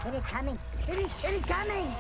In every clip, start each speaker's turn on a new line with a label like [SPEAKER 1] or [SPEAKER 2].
[SPEAKER 1] It is coming. It is coming.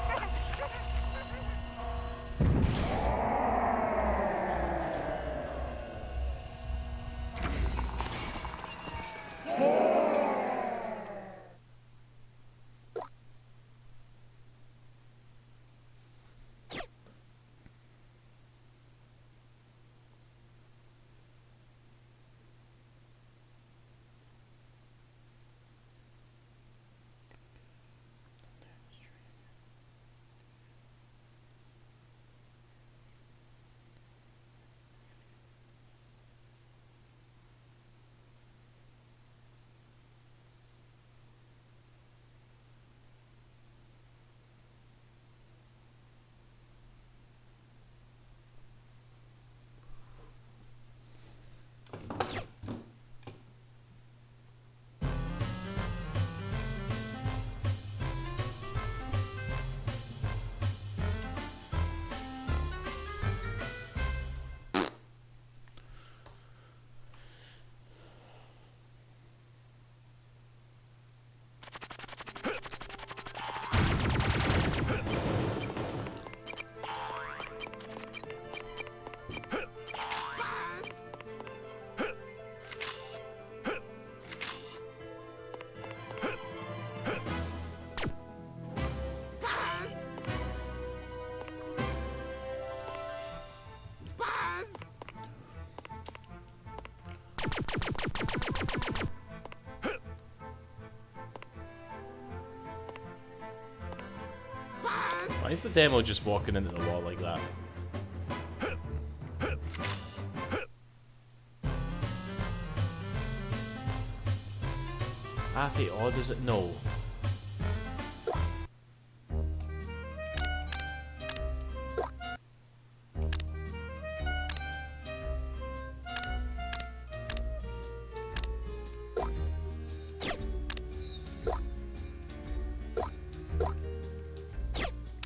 [SPEAKER 2] Why is the demo just walking into the wall like that? Half it odd, is it? No.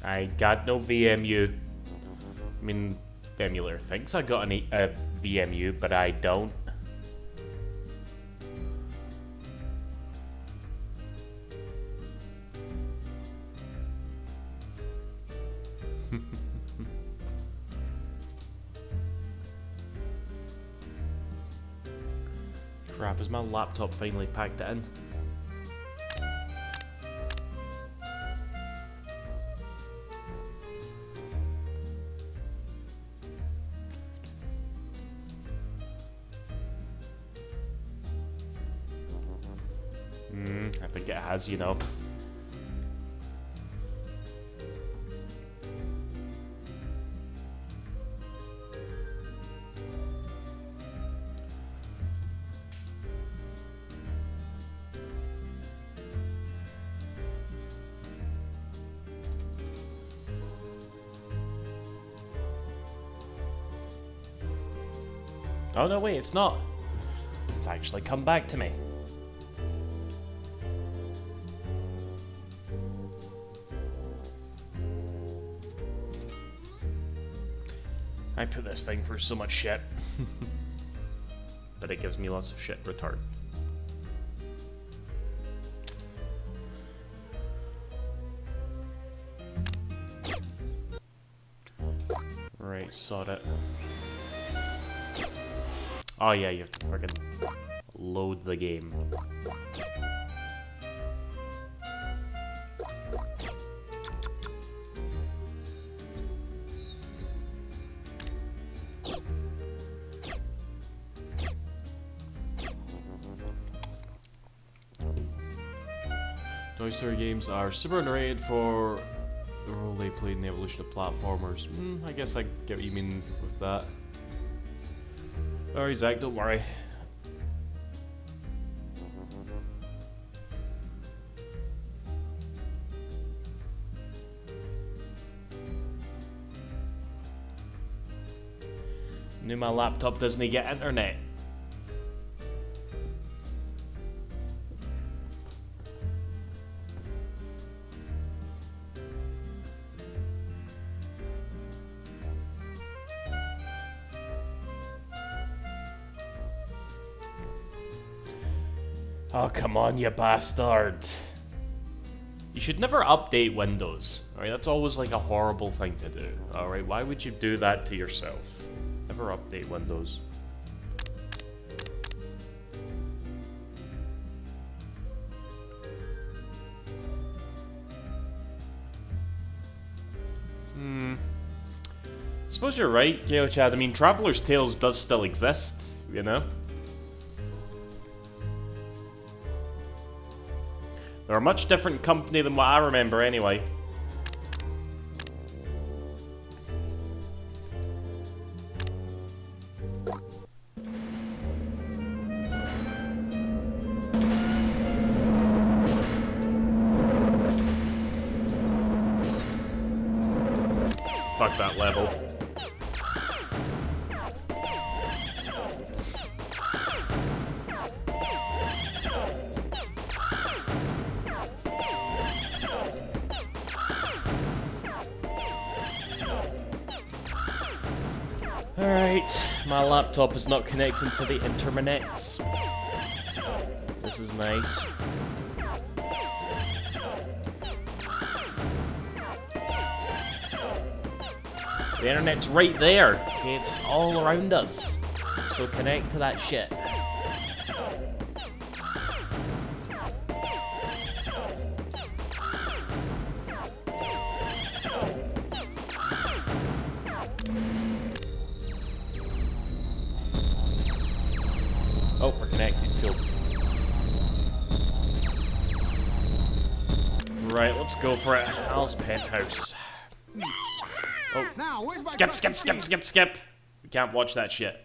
[SPEAKER 2] I got no VMU. I mean, Emulator thinks I got a VMU, but I don't. Crap, has my laptop finally packed it in? I think it has, you know. Oh no, wait, it's not. It's actually come back to me. I put this thing for so much shit. But it gives me lots of shit return. Right, sod it. Oh yeah, you have to freaking load the game. Toy Story games are super underrated for the role they played in the evolution of platformers. I guess I get what you mean with that. Alright, Zach, don't worry. Knew my laptop doesn't get internet. Oh, come on, you bastard. You should never update Windows. Alright, that's always like a horrible thing to do. Alright, why would you do that to yourself? Never update Windows. Suppose you're right, KO Chad. I mean, Traveler's Tales does still exist, you know? They're a much different company than what I remember, anyway. Fuck that level. Alright, my laptop is not connecting to the internets. This is nice. The internet's right there. It's all around us. So connect to that shit. Oh, we're connected. Cool. Right, let's go for it. Al's penthouse. Oh, skip. We can't watch that shit.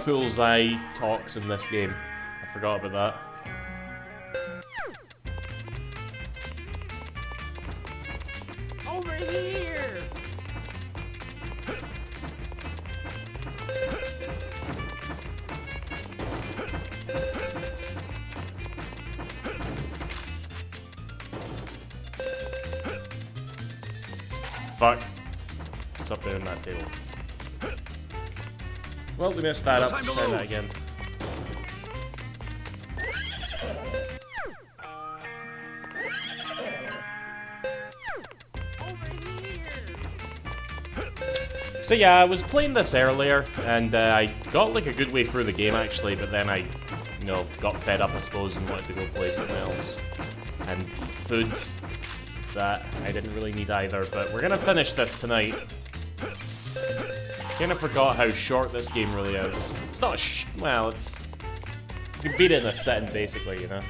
[SPEAKER 2] Bullseye talks in this game. I forgot about that.
[SPEAKER 1] Over here!
[SPEAKER 2] Fuck. It's up there on that table. Well, we messed that up. Let's try that again. So yeah, I was playing this earlier, and I got like a good way through the game actually, but then I, you know, got fed up I suppose and wanted to go play something else. And eat food that I didn't really need either, but we're gonna finish this tonight. Kinda forgot how short this game really is. It's not well, it's... You can beat it in a sitting, basically, you know.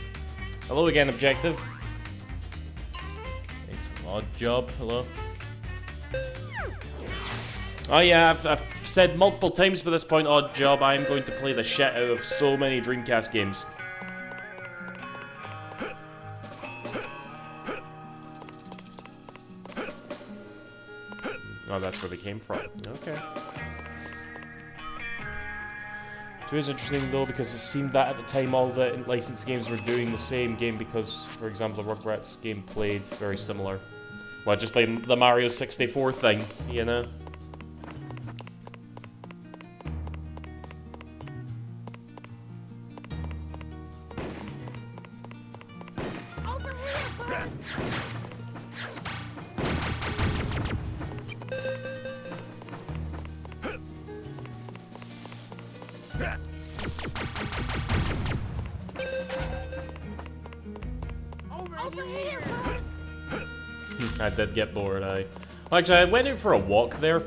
[SPEAKER 2] Hello again, Objective. It's an odd job, hello. Oh yeah, I've said multiple times by this point, Odd Job, I'm going to play the shit out of so many Dreamcast games. Oh, that's where they came from. Okay. It was interesting though, because it seemed that at the time all the licensed games were doing the same game because, for example, the Rugrats game played very similar. Well, just like the Mario 64 thing, you know? I did get bored, Actually, I went out for a walk there,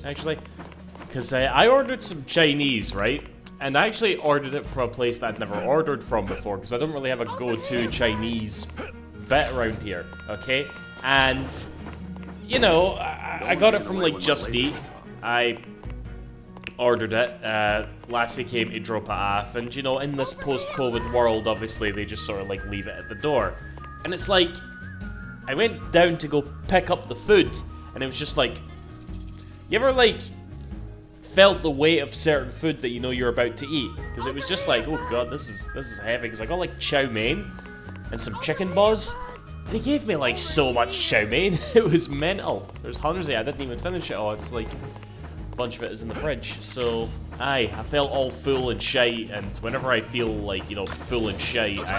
[SPEAKER 2] actually, because I ordered some Chinese, right? And I actually ordered it from a place that I'd never ordered from before, because I don't really have a go-to Chinese bit around here, okay? And, you know, I got it from, like, Just Eat. I ordered it, Lassie came to drop it off, and, you know, in this post-COVID world, obviously, they just sort of, like, leave it at the door. And it's like... I went down to go pick up the food, and it was just like, you ever like felt the weight of certain food that you know you're about to eat? Because it was just like, oh god, this is heavy. Because I got like chow mein and some chicken balls, They gave me like so much chow mein. It was mental. There's hundreds of it. I didn't even finish it all. It's like a bunch of it is in the fridge. So I felt all full and shite, and whenever I feel like, you know, full and shite, I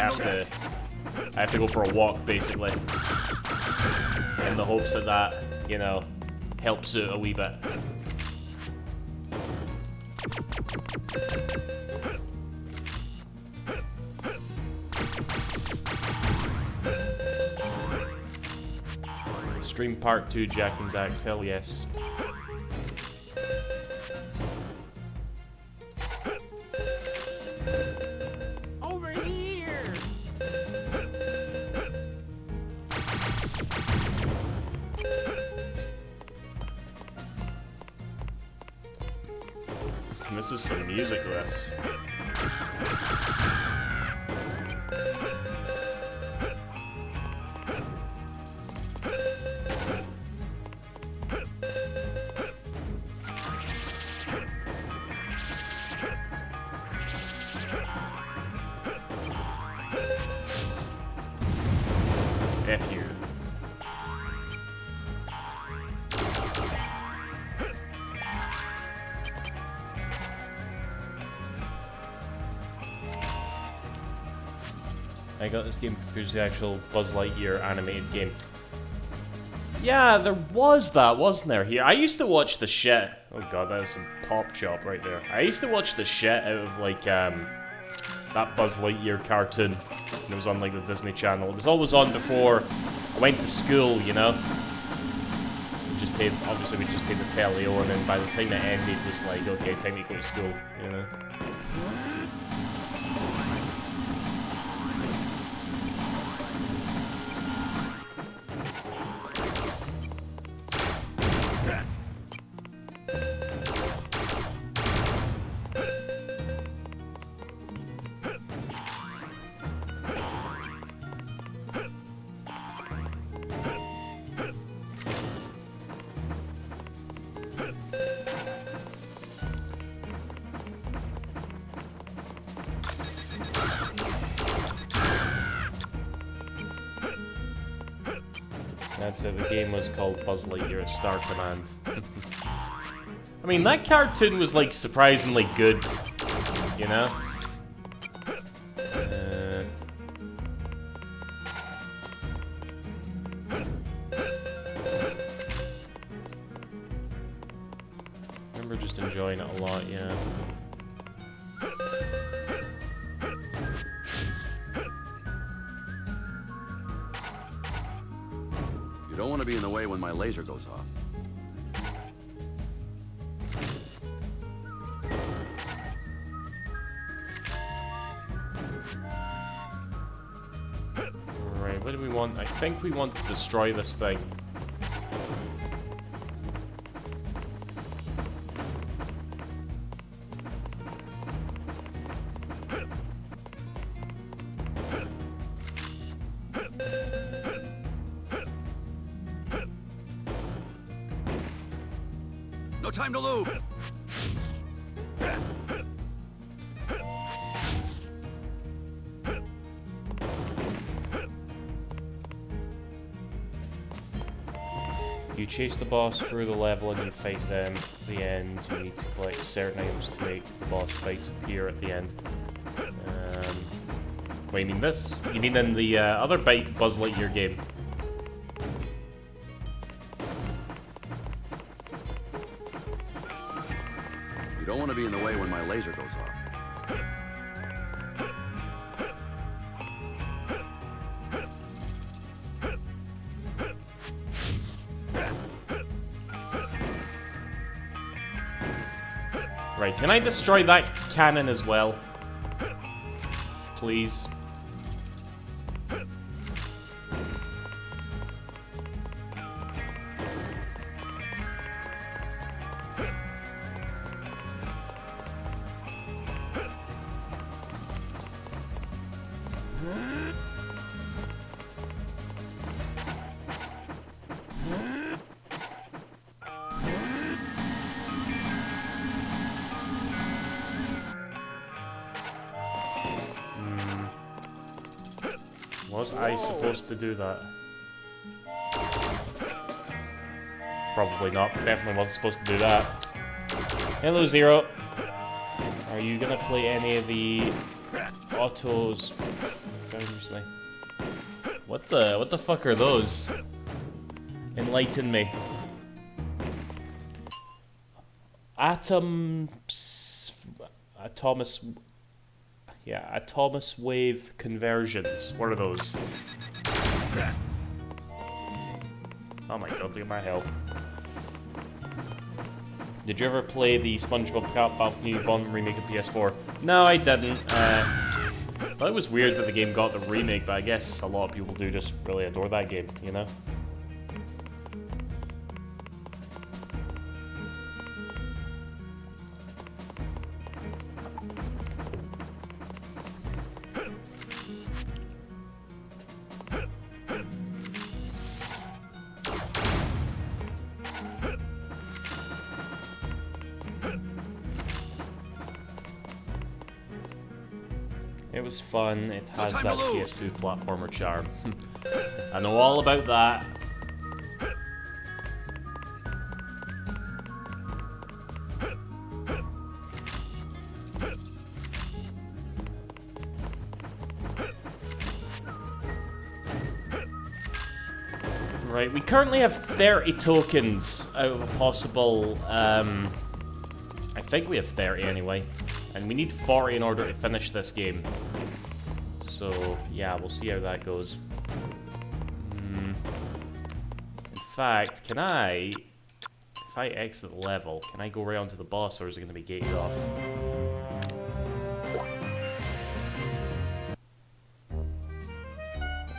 [SPEAKER 2] have to go for a walk basically. In the hopes that that, you know, helps it a wee bit. Stream Part 2 Jack and Dax, hell yes.
[SPEAKER 1] Over here!
[SPEAKER 2] This is some music, this. F you. I got this game confused with the actual Buzz Lightyear animated game. Yeah, there was that, wasn't there? Here, I used to watch the shit. Oh god, that is some pop chop right there. I used to watch the shit out of like that Buzz Lightyear cartoon. And it was on like the Disney Channel. It was always on before I went to school, you know. Obviously we just had the telly on, and by the time it ended, it was like, okay, time to go to school, you know. That's it, the game was called Buzz Lightyear at Star Command. I mean, that cartoon was like surprisingly good, you know? I remember just enjoying it a lot, yeah.
[SPEAKER 3] You don't want to be in the way when my laser goes off.
[SPEAKER 2] Alright, what do we want? I think we want to destroy this thing.
[SPEAKER 3] No time to lose.
[SPEAKER 2] You chase the boss through the level and you fight them. At the end, you need to collect certain items to make the boss fights appear at the end. Wait, you mean this? You mean in the other Buzz Lightyear game?
[SPEAKER 3] You don't want to be in the way when my laser goes off.
[SPEAKER 2] Right, can I destroy that cannon as well? Please. Was I supposed to do that? Probably not. Definitely wasn't supposed to do that. Hello, Zero. Are you gonna play any of the autos? Seriously. What the fuck are those? Enlighten me. Atomus wave conversions. What are those? Oh my god, look at my health. Did you ever play the SpongeBob Battle New Bond remake of PS4? No, I didn't. Well, it was weird that the game got the remake, but I guess a lot of people do just really adore that game, you know? It was fun. It has that PS2 platformer charm. I know all about that. Right, we currently have 30 tokens out of a possible, I think we have 30 anyway. And we need 40 in order to finish this game. So, yeah, we'll see how that goes. In fact, can I... If I exit the level, can I go right onto the boss, or is it going to be gated off?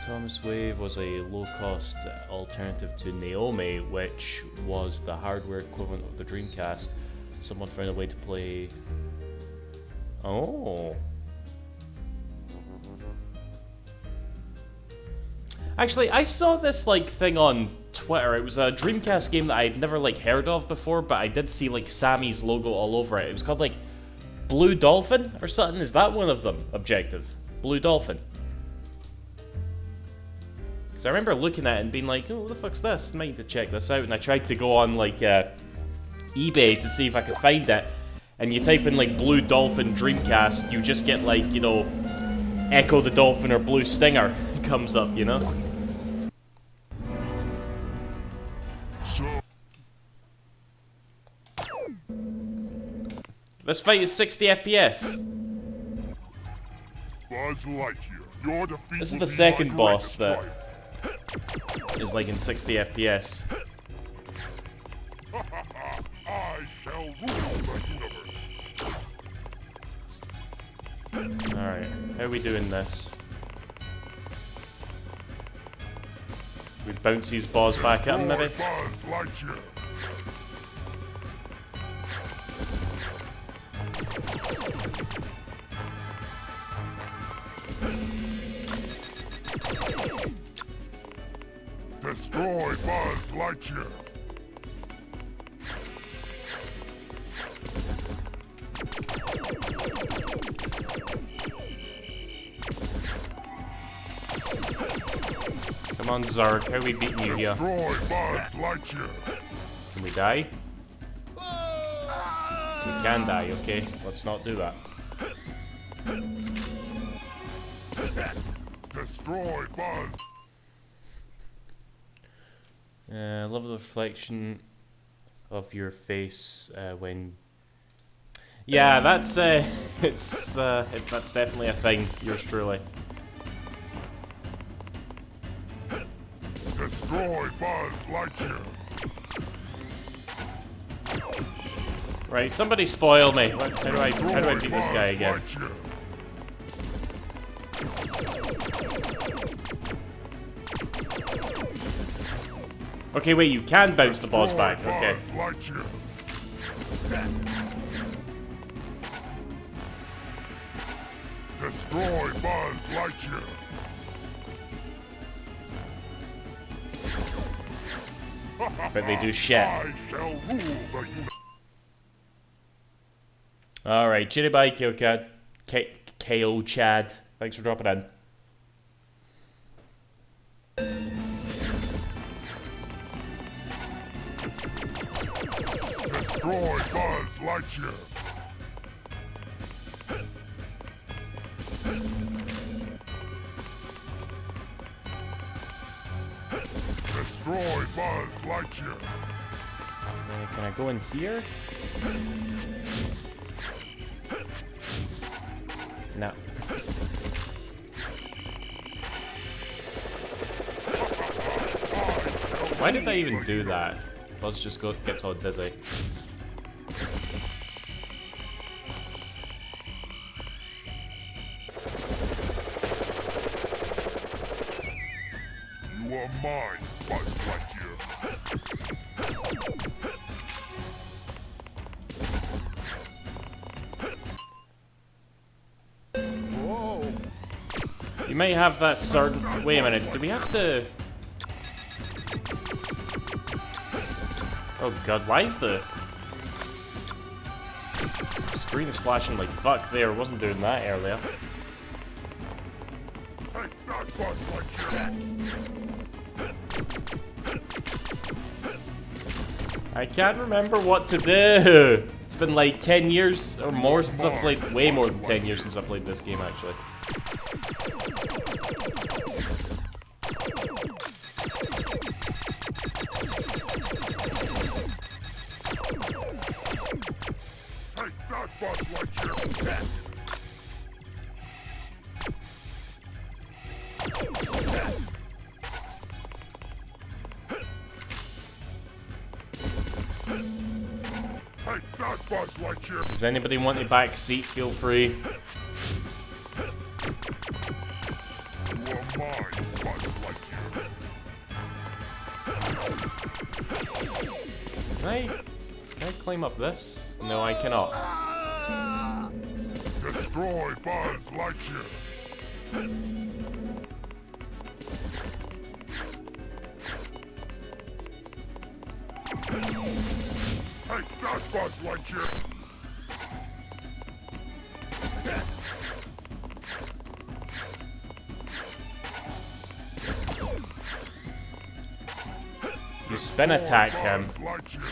[SPEAKER 2] Thomas Wave was a low-cost alternative to Naomi, which was the hardware equivalent of the Dreamcast. Someone found a way to play... Oh. Actually, I saw this, like, thing on Twitter. It was a Dreamcast game that I'd never, like, heard of before, but I did see, like, Sammy's logo all over it. It was called, like, Blue Dolphin or something. Is that one of them? Objective. Blue Dolphin. Because I remember looking at it and being like, oh, what the fuck's this? I might need to check this out. And I tried to go on, like, eBay to see if I could find it. And you type in, like, Blue Dolphin Dreamcast, you just get, like, you know, Echo the Dolphin or Blue Stinger comes up, you know? This fight is 60 FPS.
[SPEAKER 4] Buzz Lightyear, your defeat
[SPEAKER 2] This is
[SPEAKER 4] will
[SPEAKER 2] the
[SPEAKER 4] be
[SPEAKER 2] second
[SPEAKER 4] my
[SPEAKER 2] boss
[SPEAKER 4] greatest
[SPEAKER 2] that is, like, in 60 FPS.
[SPEAKER 4] triumph. I shall rule the universe.
[SPEAKER 2] Alright, how are we doing this? We bounce these balls back at him, maybe?
[SPEAKER 4] Buzz Lightyear. Destroy Buzz Lightyear.
[SPEAKER 2] Come on, Zurg, how are we beating you here?
[SPEAKER 4] Destroy Buzz Lightyear.
[SPEAKER 2] Can we die? We can die, okay. Let's not do that.
[SPEAKER 4] Destroy Buzz.
[SPEAKER 2] Love the reflection of your face when... Yeah, that's, that's definitely a thing. Yours truly.
[SPEAKER 4] Destroy Buzz Lightyear.
[SPEAKER 2] Right, somebody spoil me. How do I beat this guy again?
[SPEAKER 4] Lightyear.
[SPEAKER 2] Okay, wait, you can bounce the balls back. Okay.
[SPEAKER 4] Buzz Lightyear. Destroy Buzz Lightyear.
[SPEAKER 2] But they do shit.
[SPEAKER 4] I shall rule the universe.
[SPEAKER 2] Alright, chitty bye, KO Chad. Thanks for dropping in.
[SPEAKER 4] Destroy Buzz Lightyear. Destroy Buzz Lightyear.
[SPEAKER 2] Can I go in here? No. Why did they even do that? Buzz just gets all dizzy.
[SPEAKER 4] You are mine, Buzz Lightyear.
[SPEAKER 1] Whoa.
[SPEAKER 2] You may have that certain... Wait a minute, do we have to... Oh god, why is the... screen is flashing like fuck there, wasn't doing that earlier.
[SPEAKER 4] Take that, Buzz Lightyear.
[SPEAKER 2] I can't remember what to do. It's been like 10 years or more since I've played... Way more than 10 years since I've played this game, actually.
[SPEAKER 4] Take that, Buzz Lightyear. Take that, Buzz Lightyear.
[SPEAKER 2] Does anybody want a back seat? Feel free.
[SPEAKER 4] You are mine, Buzz Lightyear.
[SPEAKER 2] Can I climb up this? No, I cannot.
[SPEAKER 4] Destroy Buzz Lightyear. Take that, Buzz Lightyear.
[SPEAKER 2] You spin attack him.
[SPEAKER 4] Buzz Lightyear.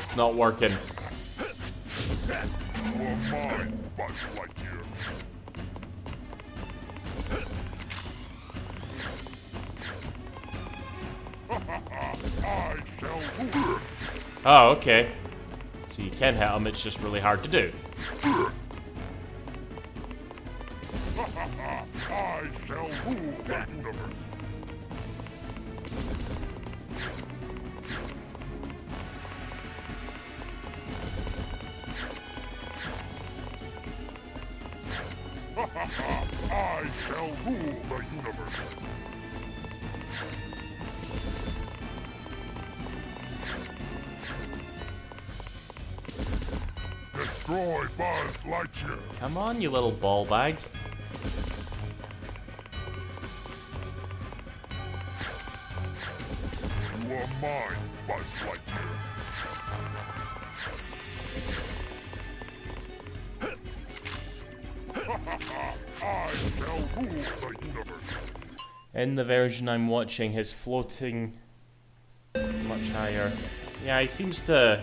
[SPEAKER 2] It's not working.
[SPEAKER 4] You are mine, Buzz Lightyear. I shall rule.
[SPEAKER 2] Oh, okay. So you can hit him, it's just really hard to do.
[SPEAKER 4] I shall rule the universe. I shall rule the universe. Destroy Buzz Lightyear.
[SPEAKER 2] Come on, you little ball bag.
[SPEAKER 4] You are mine, Buzz Lightyear. I shall rule the universe.
[SPEAKER 2] In the version I'm watching, his floating much higher. Yeah, he seems to...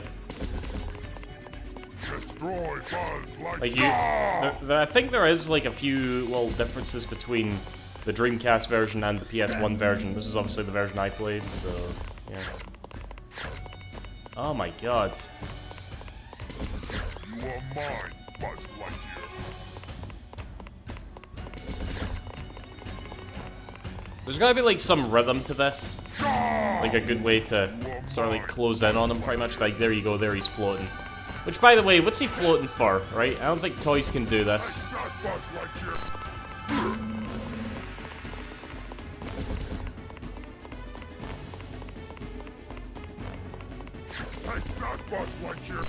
[SPEAKER 4] Destroy Buzz Lightyear.
[SPEAKER 2] Like I think there is like a few little differences between the Dreamcast version and the PS1 version. This is obviously the version I played, so yeah. Oh my god.
[SPEAKER 4] You are mine, Buzz Lightyear.
[SPEAKER 2] There's gotta be like some rhythm to this. Like a good way to sort of like close in on him pretty much. Like there you go, there he's floating. Which by the way, what's he floating for, right? I don't think toys can do this.
[SPEAKER 4] Take that, Buzz Lightyear. Take that, Buzz Lightyear.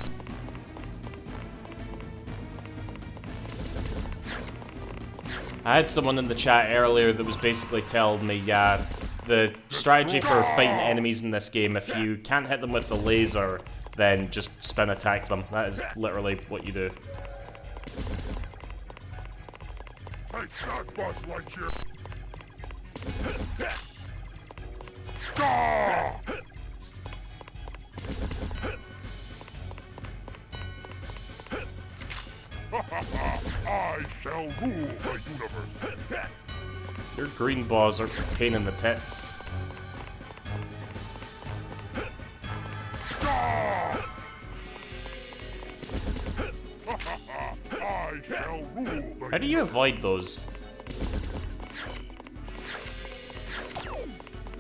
[SPEAKER 2] I had someone in the chat earlier that was basically telling me, yeah, the strategy for fighting enemies in this game, if you can't hit them with the laser, then just spin attack them. That is literally what you do.
[SPEAKER 4] Take that, Buzz Lightyear. shall rule the universe.
[SPEAKER 2] Your green balls are a pain in the tits.
[SPEAKER 4] Ah! I shall rule the
[SPEAKER 2] How do you avoid those?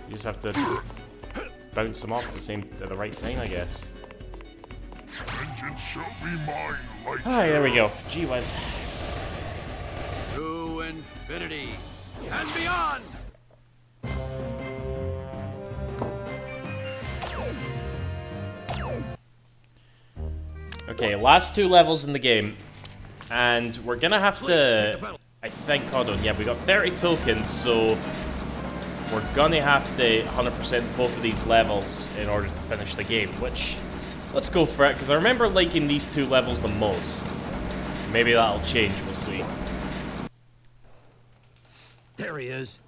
[SPEAKER 2] You just have to bounce them off at the right time, I guess.
[SPEAKER 4] vengeance shall be mine, like
[SPEAKER 2] Alright, there we go. Gee whiz.
[SPEAKER 3] To infinity and beyond!
[SPEAKER 2] Okay, last 2 levels in the game. And we're gonna have to... I think, hold on, yeah, we got 30 tokens, so... We're gonna have to 100% both of these levels in order to finish the game, which... Let's go for it, because I remember liking these 2 levels the most. Maybe that'll change, we'll see.
[SPEAKER 5] There he is.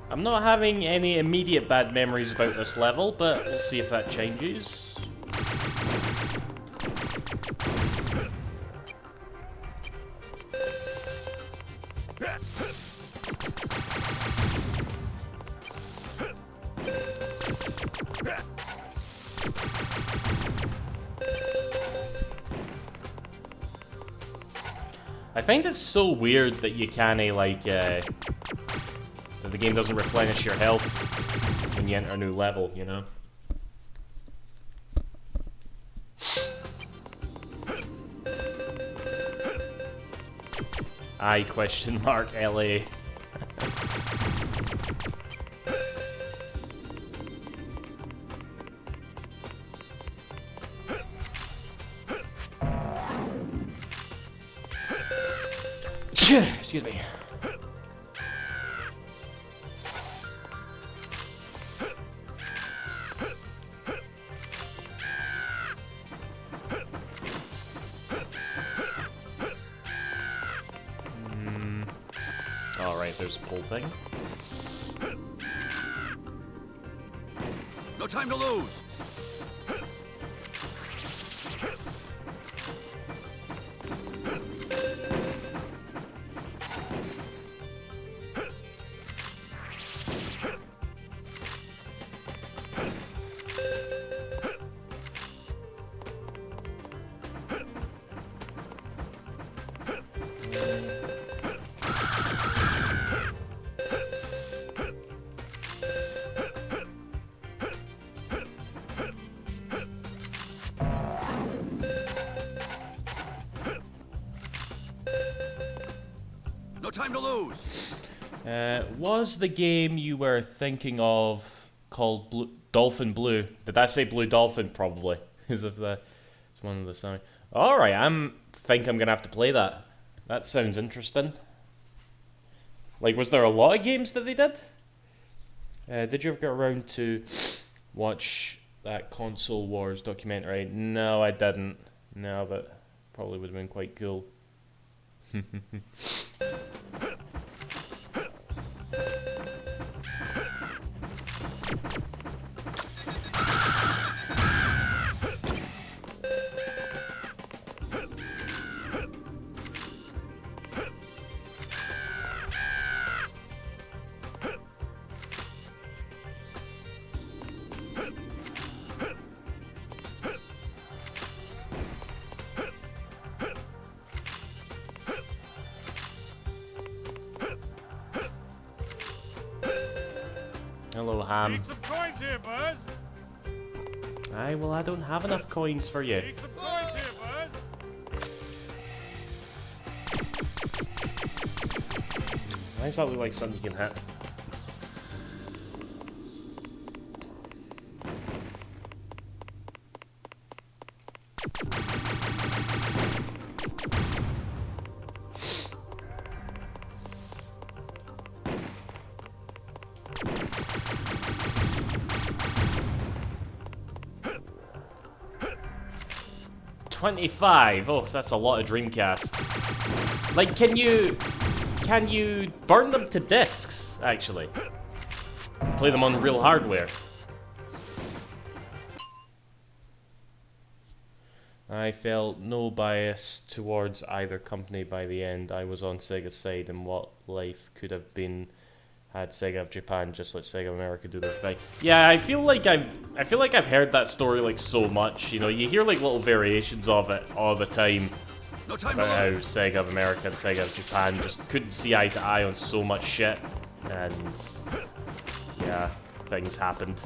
[SPEAKER 2] I'm not having any immediate bad memories about this level, but we'll see if that changes. I find it so weird that you can't, like, that the game doesn't replenish your health when you enter a new level, you know? I question mark LA. Excuse me. Alright, there's the whole thing.
[SPEAKER 3] No time to lose! No time to lose!
[SPEAKER 2] Was the game you were thinking of called Dolphin Blue? Did I say Blue Dolphin? Probably. As if it's one of the same. Alright, think I'm gonna have to play that. That sounds interesting. Like, was there a lot of games that they did? Did you ever get around to watch that Console Wars documentary? No, I didn't. No, but probably would have been quite cool. Hello, Ham.
[SPEAKER 1] Need some coins here, Buzz.
[SPEAKER 2] Aye, well, I don't have enough coins for you.
[SPEAKER 1] Need some coins here, Buzz.
[SPEAKER 2] Why does that look like something you can hit? 25. Oh, that's a lot of Dreamcast. Like, can you burn them to discs, actually? Play them on real hardware. I felt no bias towards either company by the end. I was on Sega's side, and what life could have been had Sega of Japan just let Sega of America do their thing. Yeah, I feel like I've heard that story like so much. You know, you hear like little variations of it all the time.
[SPEAKER 3] No time
[SPEAKER 2] About
[SPEAKER 3] to
[SPEAKER 2] how
[SPEAKER 3] load.
[SPEAKER 2] Sega of America and Sega of Japan just couldn't see eye to eye on so much shit, and yeah, things happened.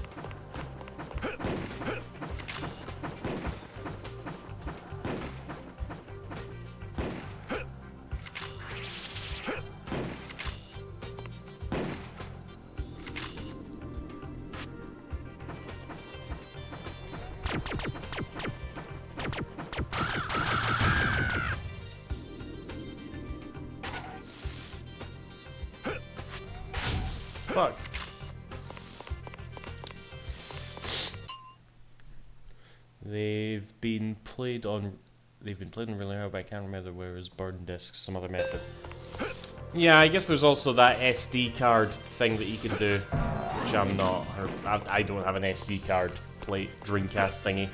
[SPEAKER 2] Fuck. They've been played on really hard, but I can't remember where is burn discs, some other method. Yeah, I guess there's also that SD card thing that you can do, which I'm not, or I don't have an SD card plate Dreamcast thingy.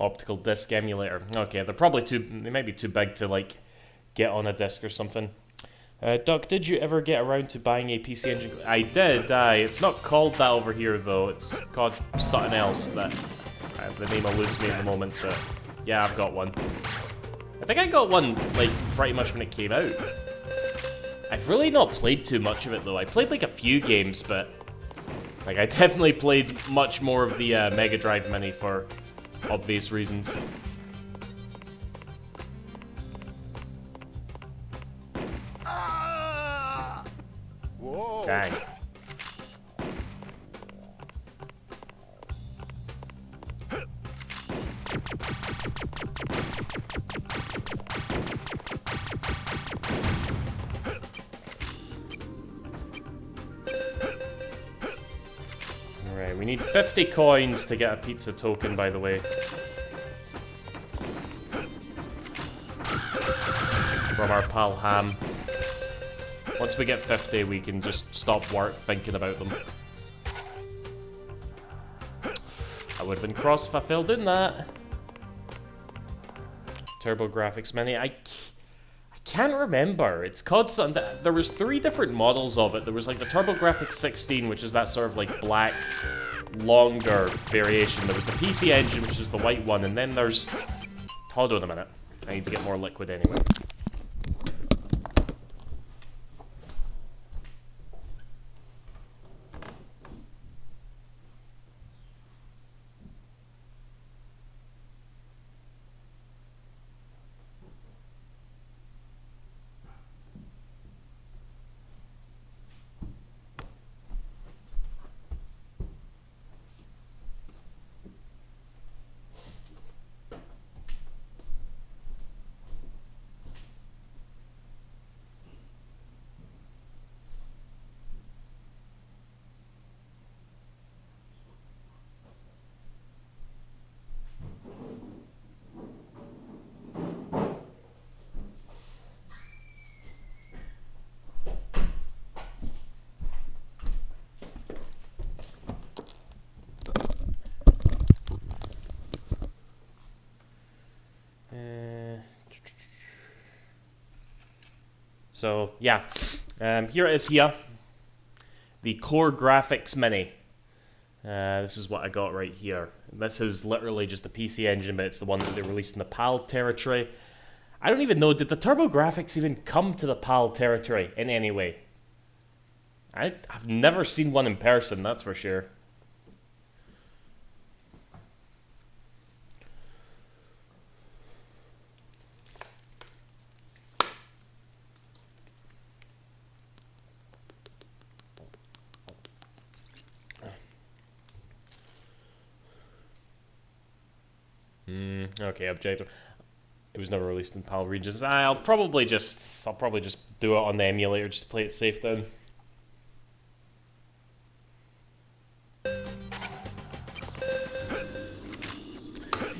[SPEAKER 2] Optical disc emulator. Okay, they're probably they might be too big to like get on a disc or something. Duck, did you ever get around to buying a PC Engine? I did, it's not called that over here though, it's called something else that the name eludes me at the moment, but yeah, I've got one. I think I got one like pretty much when it came out. I've really not played too much of it though. I played like a few games, but like I definitely played much more of the Mega Drive Mini for obvious reasons.
[SPEAKER 3] Whoa.
[SPEAKER 2] Dang. Alright, we need 50 coins to get a pizza token, by the way. From our pal Ham. Once we get 50, we can just stop work thinking about them. I would have been cross if I failed doing that. Turbo Graphics Mini. I can't remember. It's called something. There was 3 different models of it. There was like the Turbo Graphics 16, which is that sort of like black, longer variation. There was the PC Engine, which is the white one, and then there's... Hold on a minute. I need to get more liquid anyway. So, yeah. Here it is here. The Core Graphics Mini. This is what I got right here. This is literally just the PC Engine, but it's the one that they released in the PAL territory. I don't even know, did the Turbo Graphics even come to the PAL territory in any way? I've never seen one in person, that's for sure. Okay, objective. It was never released in PAL regions. I'll probably just do it on the emulator just to play it safe then.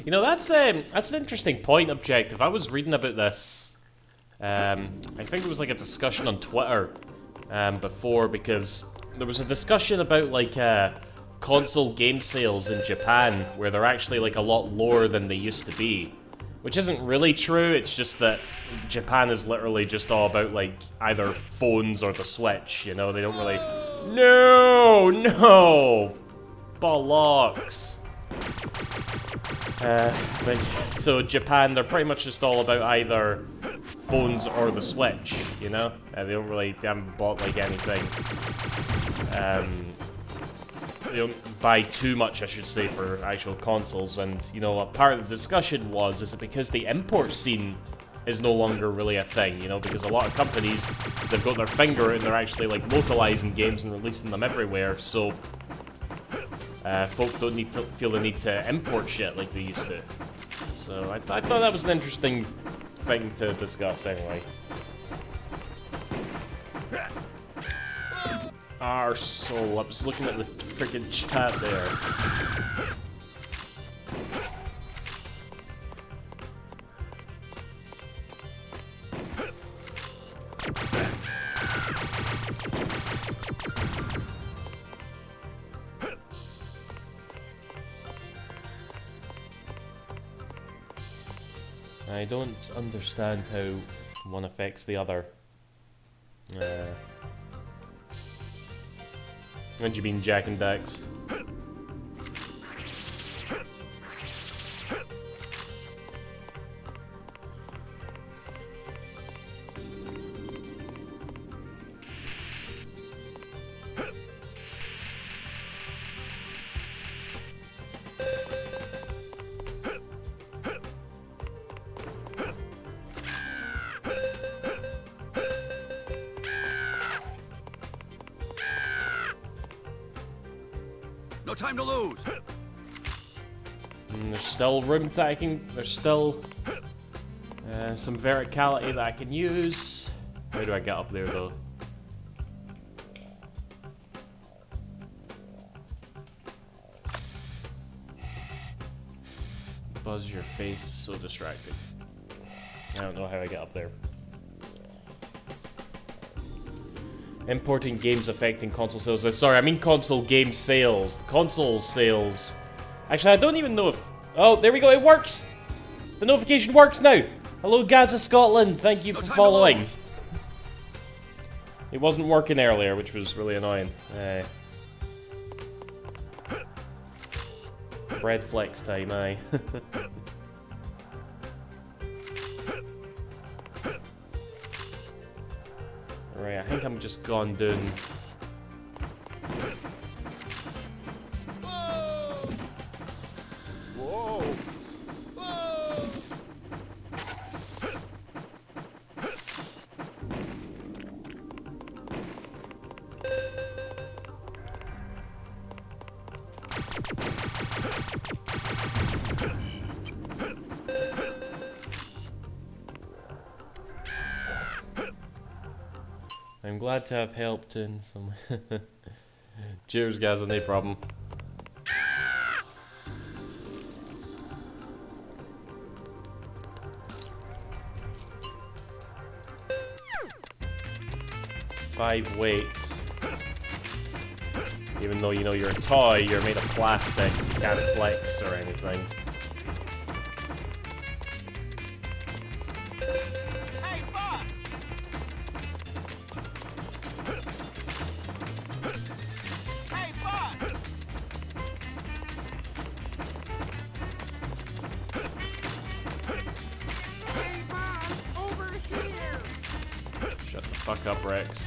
[SPEAKER 2] You know, that's an interesting point, Objective. I was reading about this. I think it was like a discussion on Twitter before, because there was a discussion about like console game sales in Japan where they're actually like a lot lower than they used to be. Which isn't really true, it's just that Japan is literally just all about, like, either phones or the Switch, you know? They don't really... No! Bollocks. So Japan, they're pretty much just all about either phones or the Switch, you know? They haven't bought, like, anything. They don't buy too much, I should say, for actual consoles, and, you know, a part of the discussion is it because the import scene is no longer really a thing, you know, because a lot of companies, they've got their finger and they're actually, like, localizing games and releasing them everywhere, so folk don't feel the need to import shit like they used to. So I thought that was an interesting thing to discuss anyway. Arsehole, I was looking at the freaking chat there. I don't understand how one affects the other. What do you mean, Jack and Dax?
[SPEAKER 3] No time to lose.
[SPEAKER 2] And there's still room that there's still some verticality that I can use. How do I get up there though? Buzz, your face is so distracting. I don't know how I get up there. Importing games affecting console sales. Sorry, I mean console game sales. Console sales. Actually, I don't even know if... Oh, there we go, it works! The notification works now! Hello, Gaza Scotland, thank you for following. It wasn't working earlier, which was really annoying. Bread flex time, aye. Right, I think I'm just gone down.
[SPEAKER 3] Whoa!
[SPEAKER 2] I'm glad to have helped in some... Cheers, guys, no problem. Five weights. Even though, you know, you're a toy, you're made of plastic, you can't flex or anything. Fuck up, Rex.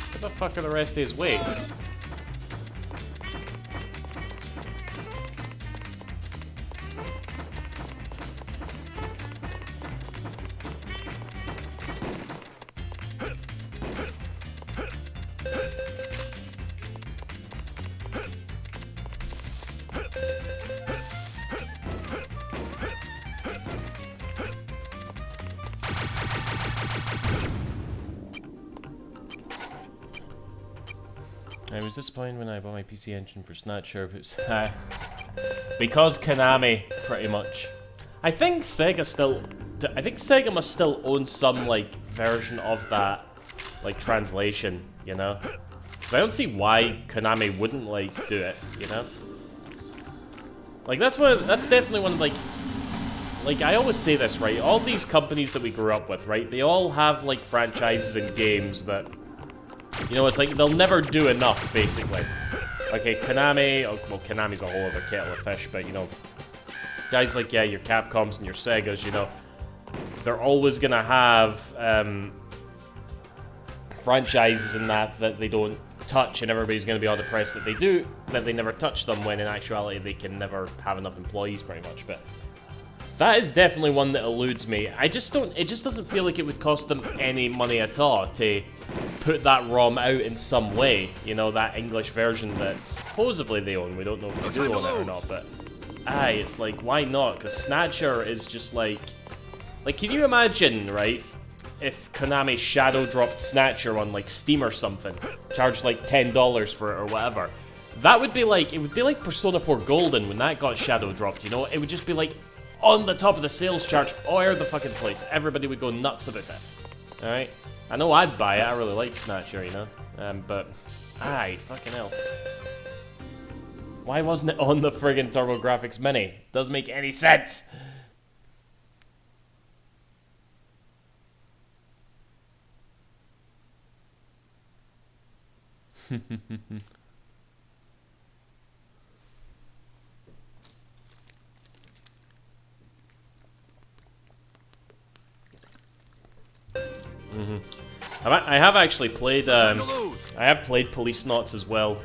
[SPEAKER 2] What the fuck are the rest of these weights? was disappointed when I bought my PC Engine for Snatcher. Because Konami, pretty much. I think Sega must still own some, like, version of that, like, translation, you know? Because I don't see why Konami wouldn't, like, do it, you know? Like, that's definitely one of, like, I always say this, right? All these companies that we grew up with, right? They all have, like, franchises and games that, you know, it's like they'll never do enough, basically. Okay, Konami, oh, well, Konami's a whole other kettle of fish, but, you know, guys like, yeah, your Capcoms and your Segas, you know, they're always gonna have, franchises in that they don't touch, and everybody's gonna be all depressed that they never touch them, when in actuality they can never have enough employees, pretty much, but... That is definitely one that eludes me. It just doesn't feel like it would cost them any money at all to put that ROM out in some way. You know, that English version that supposedly they own. We don't know if they do own it or not, but... Aye, it's like, why not? Because Snatcher is just like... Like, can you imagine, right, if Konami shadow dropped Snatcher on, like, Steam or something? Charged, like, $10 for it or whatever. That would be like... It would be like Persona 4 Golden when that got shadow dropped, you know? It would just be like... on the top of the sales charts all over the fucking place. Everybody would go nuts about it. Alright? I know I'd buy it. I really like Snatcher, you know? But... Aye, fucking hell. Why wasn't it on the friggin' TurboGrafx Mini? Doesn't make any sense! I have actually played, I have played Police Knots as well,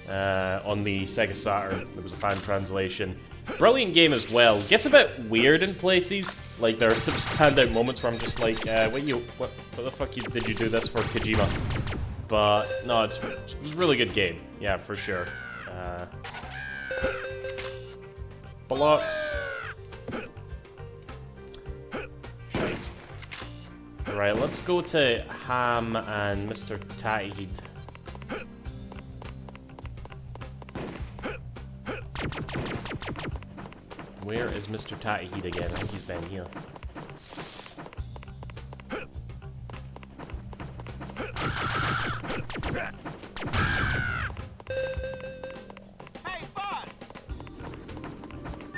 [SPEAKER 2] on the Sega Saturn. There was a fan translation. Brilliant game as well. Gets a bit weird in places. Like, there are some standout moments where I'm just like, what the fuck did you do this for, Kojima? But, no, it was a really good game. Yeah, for sure. Blocks. Shite. Right, let's go to Ham and Mr. Tattyhead. Where is Mr. Tattyhead again? I think he's down here.
[SPEAKER 5] Hey, bud!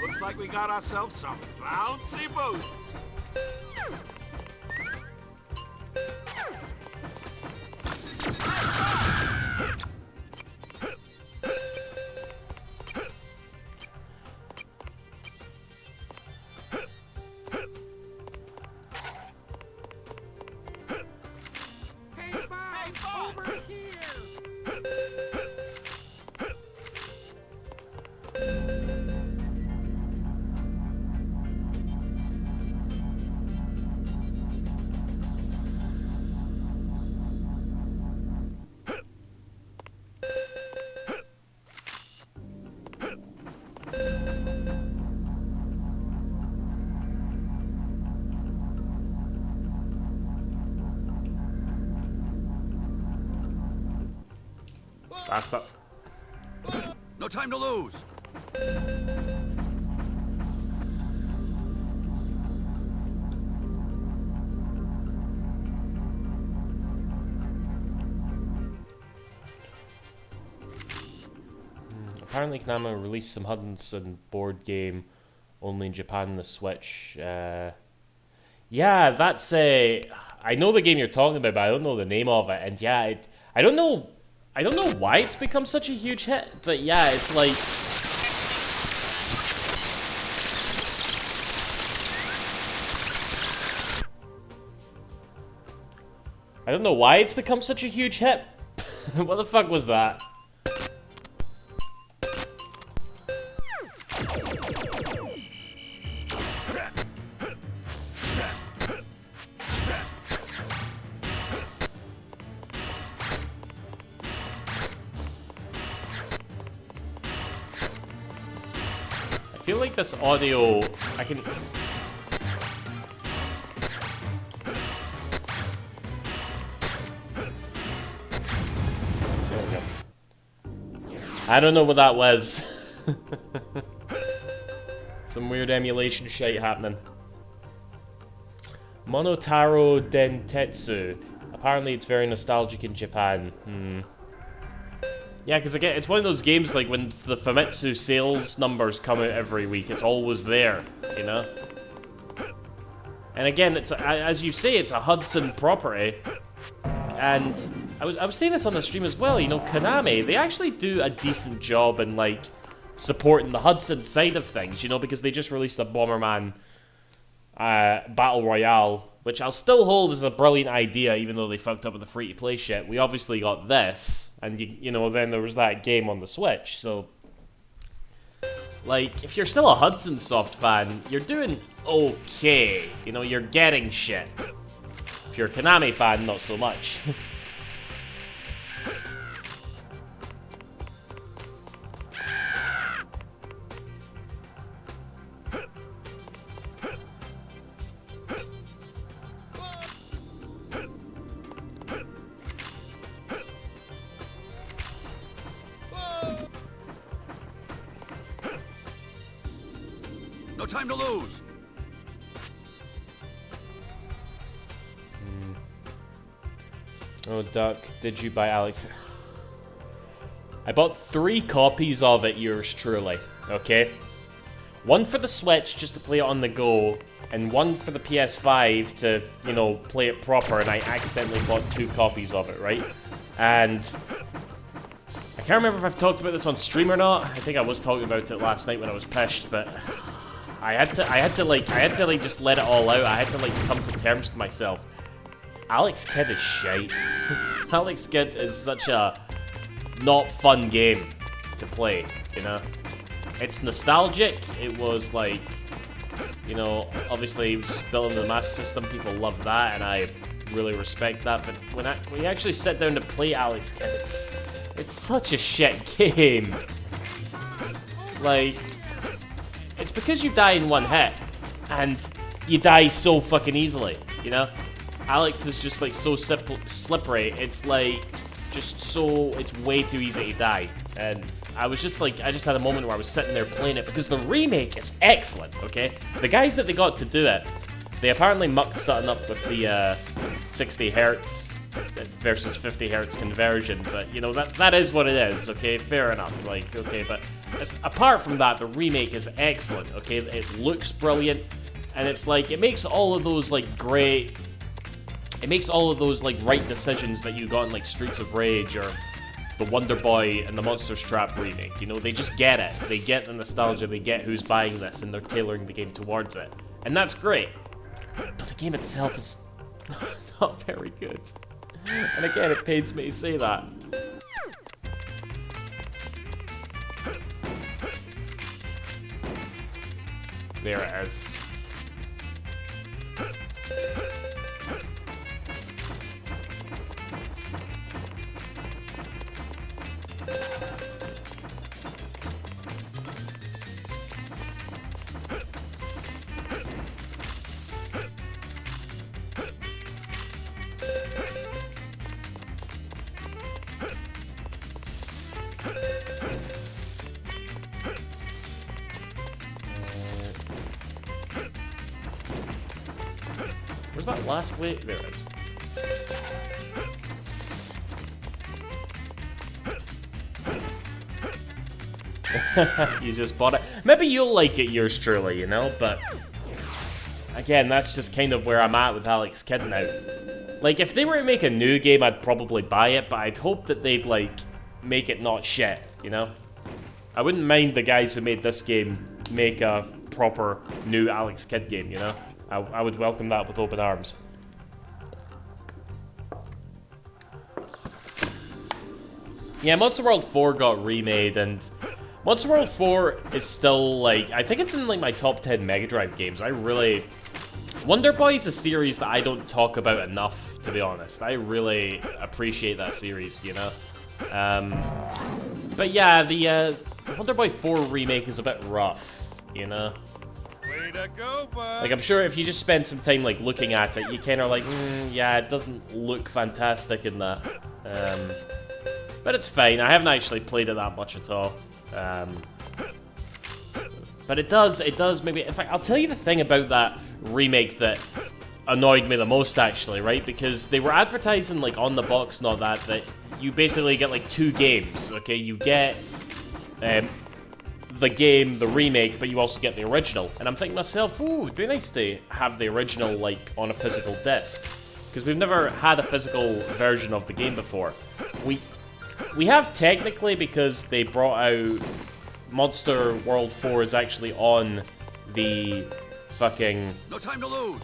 [SPEAKER 5] Looks like we got ourselves some bouncy boots.
[SPEAKER 2] Faster.
[SPEAKER 3] No time to lose.
[SPEAKER 2] Apparently Konami released some Hudson board game only in Japan and the Switch. Yeah, that's I know the game you're talking about, but I don't know the name of it. And yeah, I don't know why it's become such a huge hit, but yeah, it's like... I don't know why it's become such a huge hit. What the fuck was that? I feel like this audio, I can... There we go. I don't know what that was. Some weird emulation shite happening. Monotaro Dentetsu. Apparently it's very nostalgic in Japan. Yeah, because again, it's one of those games like when the Famitsu sales numbers come out every week, it's always there, you know? And again, it's as you say, it's a Hudson property. And I was saying this on the stream as well, you know, Konami, they actually do a decent job in, like, supporting the Hudson side of things, you know, because they just released a Bomberman Battle Royale, which I'll still hold as a brilliant idea, even though they fucked up with the free-to-play shit. We obviously got this, and, you know, then there was that game on the Switch, so... Like, if you're still a Hudson Soft fan, you're doing okay. You know, you're getting shit. If you're a Konami fan, not so much.
[SPEAKER 3] No time to lose.
[SPEAKER 2] Oh, Duck, did you buy Alex? I bought 3 copies of it, yours truly, okay? One for the Switch, just to play it on the go, and one for the PS5 to, you know, play it proper, and I accidentally bought 2 copies of it, right? And I can't remember if I've talked about this on stream or not. I think I was talking about it last night when I was pissed, but I had to just let it all out. I had to, like, come to terms with myself. Alex Kidd is shite. Alex Kidd is such a not fun game to play, you know? It's nostalgic. It was like, you know, obviously it was built into the Master System. People love that, and I really respect that. But when you actually sit down to play Alex Kidd, it's such a shit game. Like, it's because you die in one hit, and you die so fucking easily, you know? Alex is just like so slippery, it's like it's way too easy to die. And I was just like, I just had a moment where I was sitting there playing it because the remake is excellent, okay? The guys that they got to do it, they apparently mucked something up with the 60 hertz versus 50 hertz conversion, but you know, that is what it is, okay? Fair enough, like, okay, but apart from that, the remake is excellent, okay? It looks brilliant, and it's like, it makes all of those like great... It makes all of those, like, right decisions that you got in, like, Streets of Rage or the Wonder Boy and the Monster's Trap remake. You know, they just get it. They get the nostalgia, they get who's buying this, and they're tailoring the game towards it. And that's great. But the game itself is not very good. And again, it pains me to say that. There it is. Where's that last way? There it is. You just bought it. Maybe you'll like it, yours truly, you know, but again, that's just kind of where I'm at with Alex Kidd now. Like, if they were to make a new game, I'd probably buy it, but I'd hope that they'd, like, make it not shit, you know? I wouldn't mind the guys who made this game make a proper new Alex Kidd game, you know? I would welcome that with open arms. Yeah, Monster World 4 got remade, and Monster World 4 is still, like, I think it's in, like, my top 10 Mega Drive games. I really... Wonder Boy is a series that I don't talk about enough, to be honest. I really appreciate that series, you know? But yeah, the Wonder Boy 4 remake is a bit rough, you know?
[SPEAKER 1] Way to go, bud.
[SPEAKER 2] Like, I'm sure if you just spend some time, like, looking at it, you kind of like, yeah, it doesn't look fantastic in that. But it's fine. I haven't actually played it that much at all. But it does maybe... In fact, I'll tell you the thing about that remake that annoyed me the most, actually, right? Because they were advertising, like, on the box and all that you basically get, like, 2 games, okay? You get the game, the remake, but you also get the original. And I'm thinking to myself, ooh, it'd be nice to have the original, like, on a physical disc. Because we've never had a physical version of the game before. We have technically, because they brought out Monster World 4 is actually on the fucking...
[SPEAKER 3] No time to lose.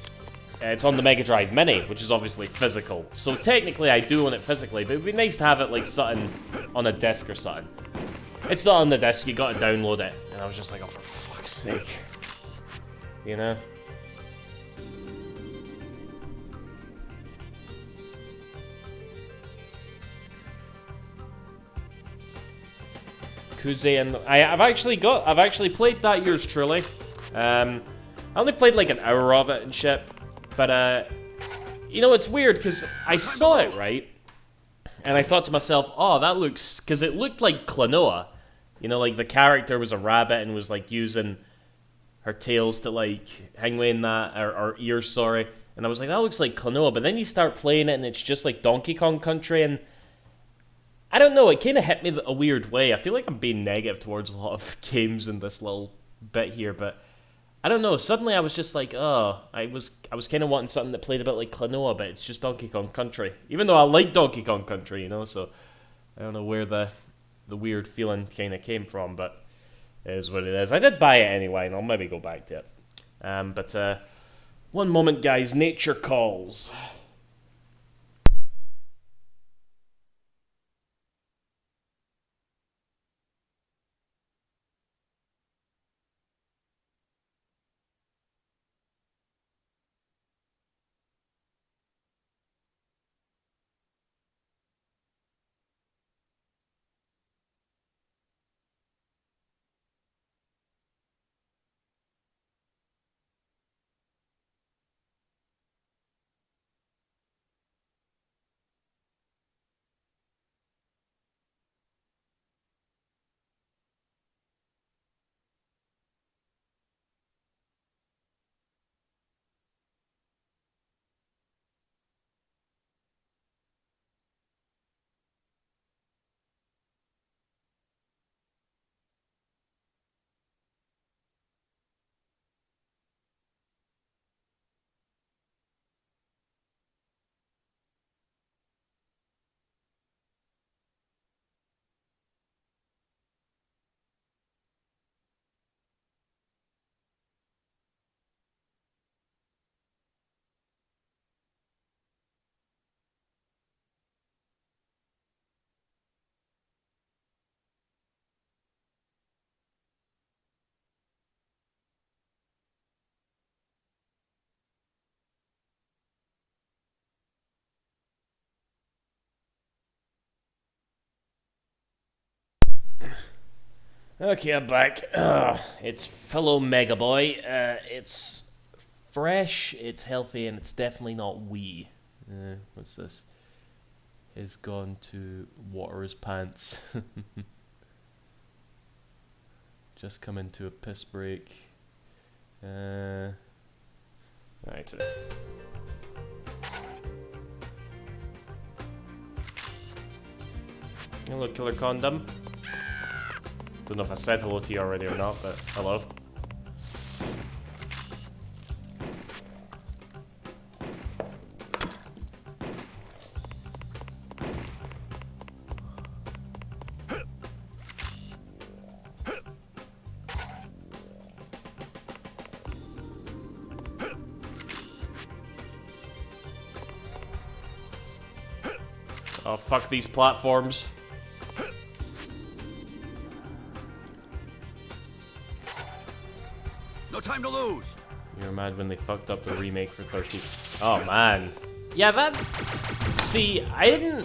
[SPEAKER 2] It's on the Mega Drive Mini, which is obviously physical. So technically I do own it physically, but it'd be nice to have it like something on a disc or something. It's not on the disc, you gotta download it. And I was just like, oh, for fuck's sake. You know? Kuze and I've actually played that Yours Truly. I only played like an hour of it and shit, but you know, it's weird because I saw it, right, and I thought to myself, oh, that looks, because it looked like Klonoa, you know, like the character was a rabbit and was like using her tails to like hang in that, or ears, sorry, and I was like, that looks like Klonoa, but then you start playing it and it's just like Donkey Kong Country, and I don't know, it kind of hit me a weird way. I feel like I'm being negative towards a lot of games in this little bit here, but I don't know, suddenly I was just like, oh, I was kind of wanting something that played a bit like Klonoa, but it's just Donkey Kong Country. Even though I like Donkey Kong Country, you know, so I don't know where the weird feeling kind of came from, but it is what it is. I did buy it anyway, and I'll maybe go back to it. But one moment, guys, nature calls. Okay, I'm back. It's fellow Mega Boy. It's fresh, it's healthy, and it's definitely not wee. What's this? Has gone to water his pants. Just come into a piss break. Right. Hello, Killer Condom. Don't know if I said hello to you already or not, but hello. Oh, fuck these platforms.
[SPEAKER 3] No time to lose.
[SPEAKER 2] You're mad when they fucked up the remake for 13. Oh, man. Yeah, that... See, I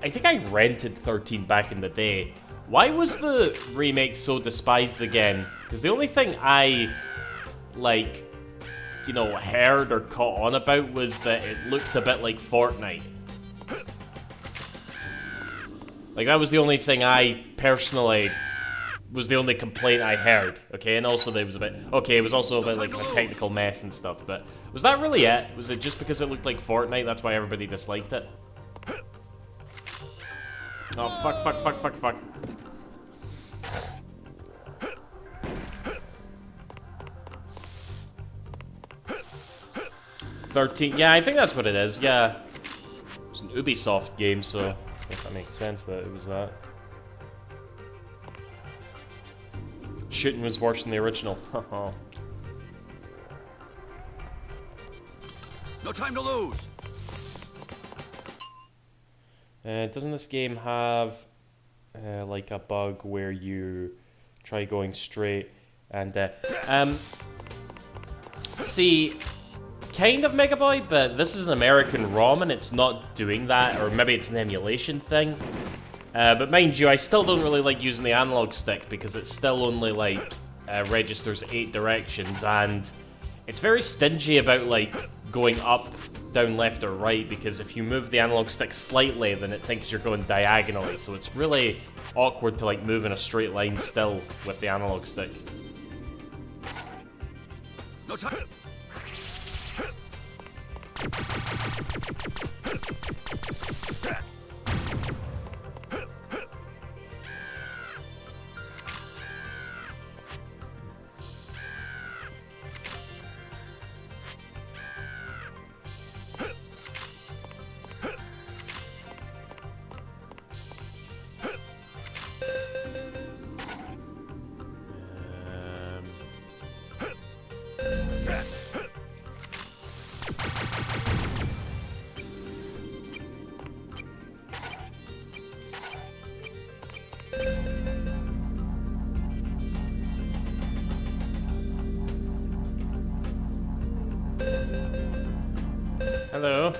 [SPEAKER 2] think I rented 13 back in the day. Why was the remake so despised again? Because the only thing I, like, you know, heard or caught on about was that it looked a bit like Fortnite. Like, that was the only thing I personally... was the only complaint I heard, okay? And also there was a bit... Okay, it was also about, like, a technical mess and stuff, but... Was that really it? Was it just because it looked like Fortnite, that's why everybody disliked it? Oh, fuck. 13. Yeah, I think that's what it is, yeah. It's an Ubisoft game, so... I guess that makes sense that it was that. Shooting was worse than the original.
[SPEAKER 3] No time to lose.
[SPEAKER 2] Doesn't this game have like a bug where you try going straight and see, kind of Mega Boy, but this is an American ROM and it's not doing that, or maybe it's an emulation thing. But mind you, I still don't really like using the analog stick because it still only, like, registers 8 directions, and it's very stingy about, like, going up, down, left, or right, because if you move the analog stick slightly, then it thinks you're going diagonally, so it's really awkward to, like, move in a straight line still with the analog stick.
[SPEAKER 3] No time.
[SPEAKER 2] Hello?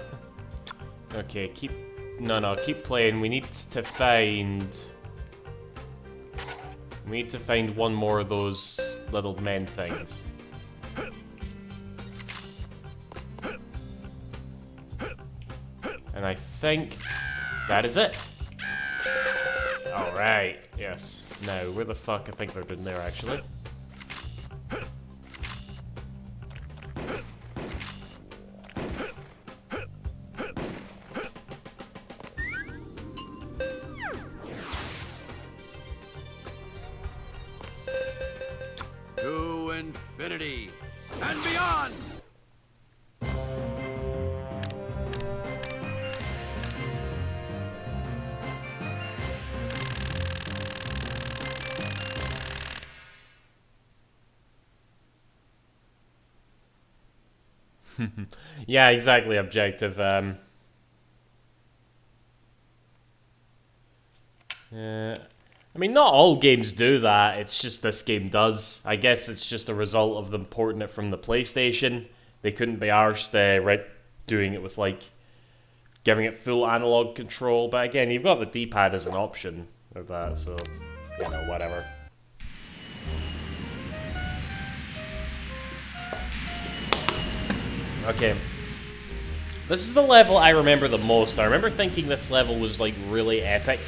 [SPEAKER 2] Okay, keep playing. We need to find one more of those little men things. And I think that is it. Alright, yes. Now, where the fuck? I think they're in there, actually.
[SPEAKER 3] To infinity and beyond!
[SPEAKER 2] Yeah, exactly, objective. I mean, not all games do that, it's just this game does. I guess it's just a result of them porting it from the PlayStation. They couldn't be arsed doing it with, like, giving it full analog control. But again, you've got the D-pad as an option of that, so, you know, whatever. Okay. This is the level I remember the most. I remember thinking this level was, like, really epic.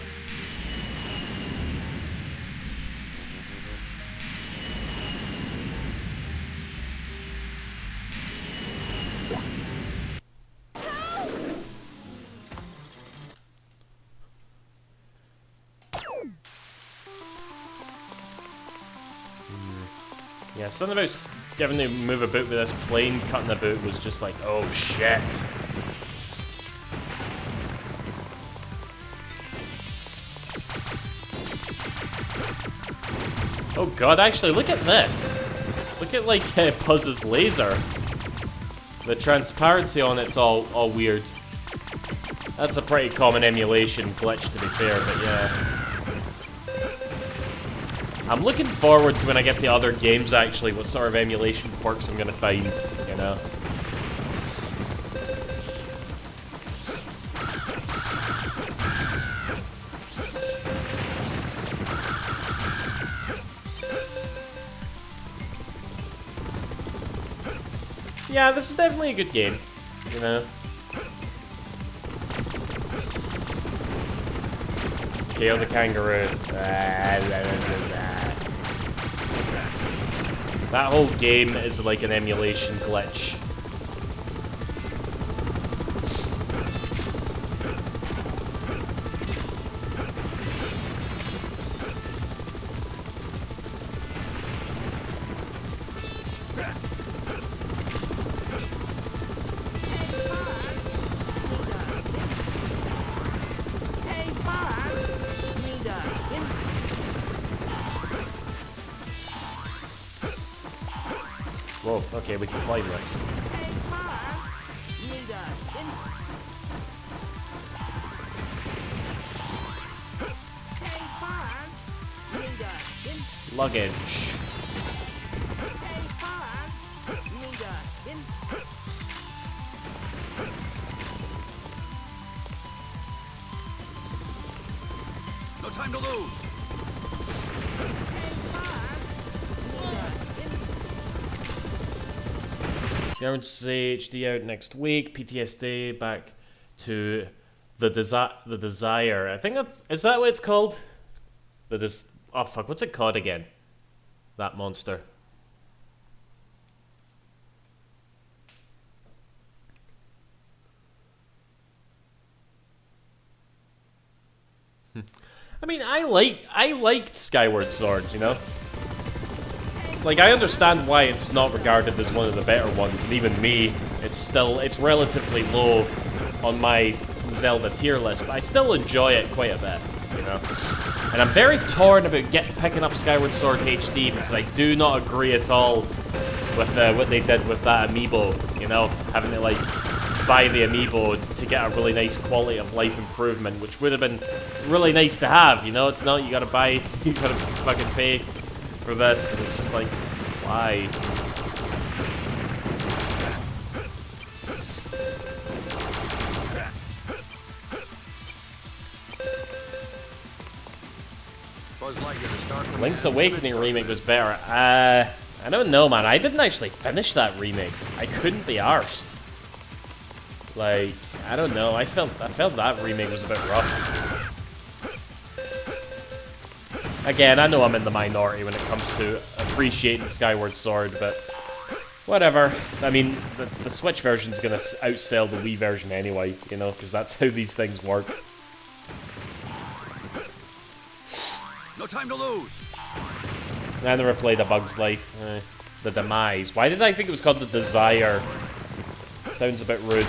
[SPEAKER 2] Yeah, something about having to move a boot with this plane cutting the boot was just like, oh shit. Oh god, actually, look at this. Look at, like, Puzz's laser. The transparency on it's all weird. That's a pretty common emulation glitch, to be fair, but yeah. I'm looking forward to when I get to other games, actually, what sort of emulation quirks I'm gonna find, you know? Yeah, this is definitely a good game, you know? KO the kangaroo. That whole game is like an emulation glitch. Whoa, okay, we can climb this. Luggage.
[SPEAKER 3] No time to lose.
[SPEAKER 2] Guarantee HD out next week. PTSD back to the desire. I think is that what it's called? Oh fuck, what's it called again? That monster. I mean, I liked Skyward Sword, you know? Like, I understand why it's not regarded as one of the better ones, and even me, it's relatively low on my Zelda tier list, but I still enjoy it quite a bit, you know? And I'm very torn about picking up Skyward Sword HD, because I do not agree at all with what they did with that amiibo, you know? Having to, like, buy the amiibo to get a really nice quality of life improvement, which would have been really nice to have, you know? It's not, you gotta buy, you gotta fucking pay for this, and it's just like, why? Link's Awakening remake was better. I don't know, man. I didn't actually finish that remake. I couldn't be arsed. Like, I don't know. I felt that remake was a bit rough. Again, I know I'm in the minority when it comes to appreciating Skyward Sword, but whatever. I mean, the Switch version's gonna outsell the Wii version anyway, you know, because that's how these things work.
[SPEAKER 3] No time to lose.
[SPEAKER 2] I never played A Bug's Life. The Demise. Why did I think it was called The Desire? Sounds a bit rude.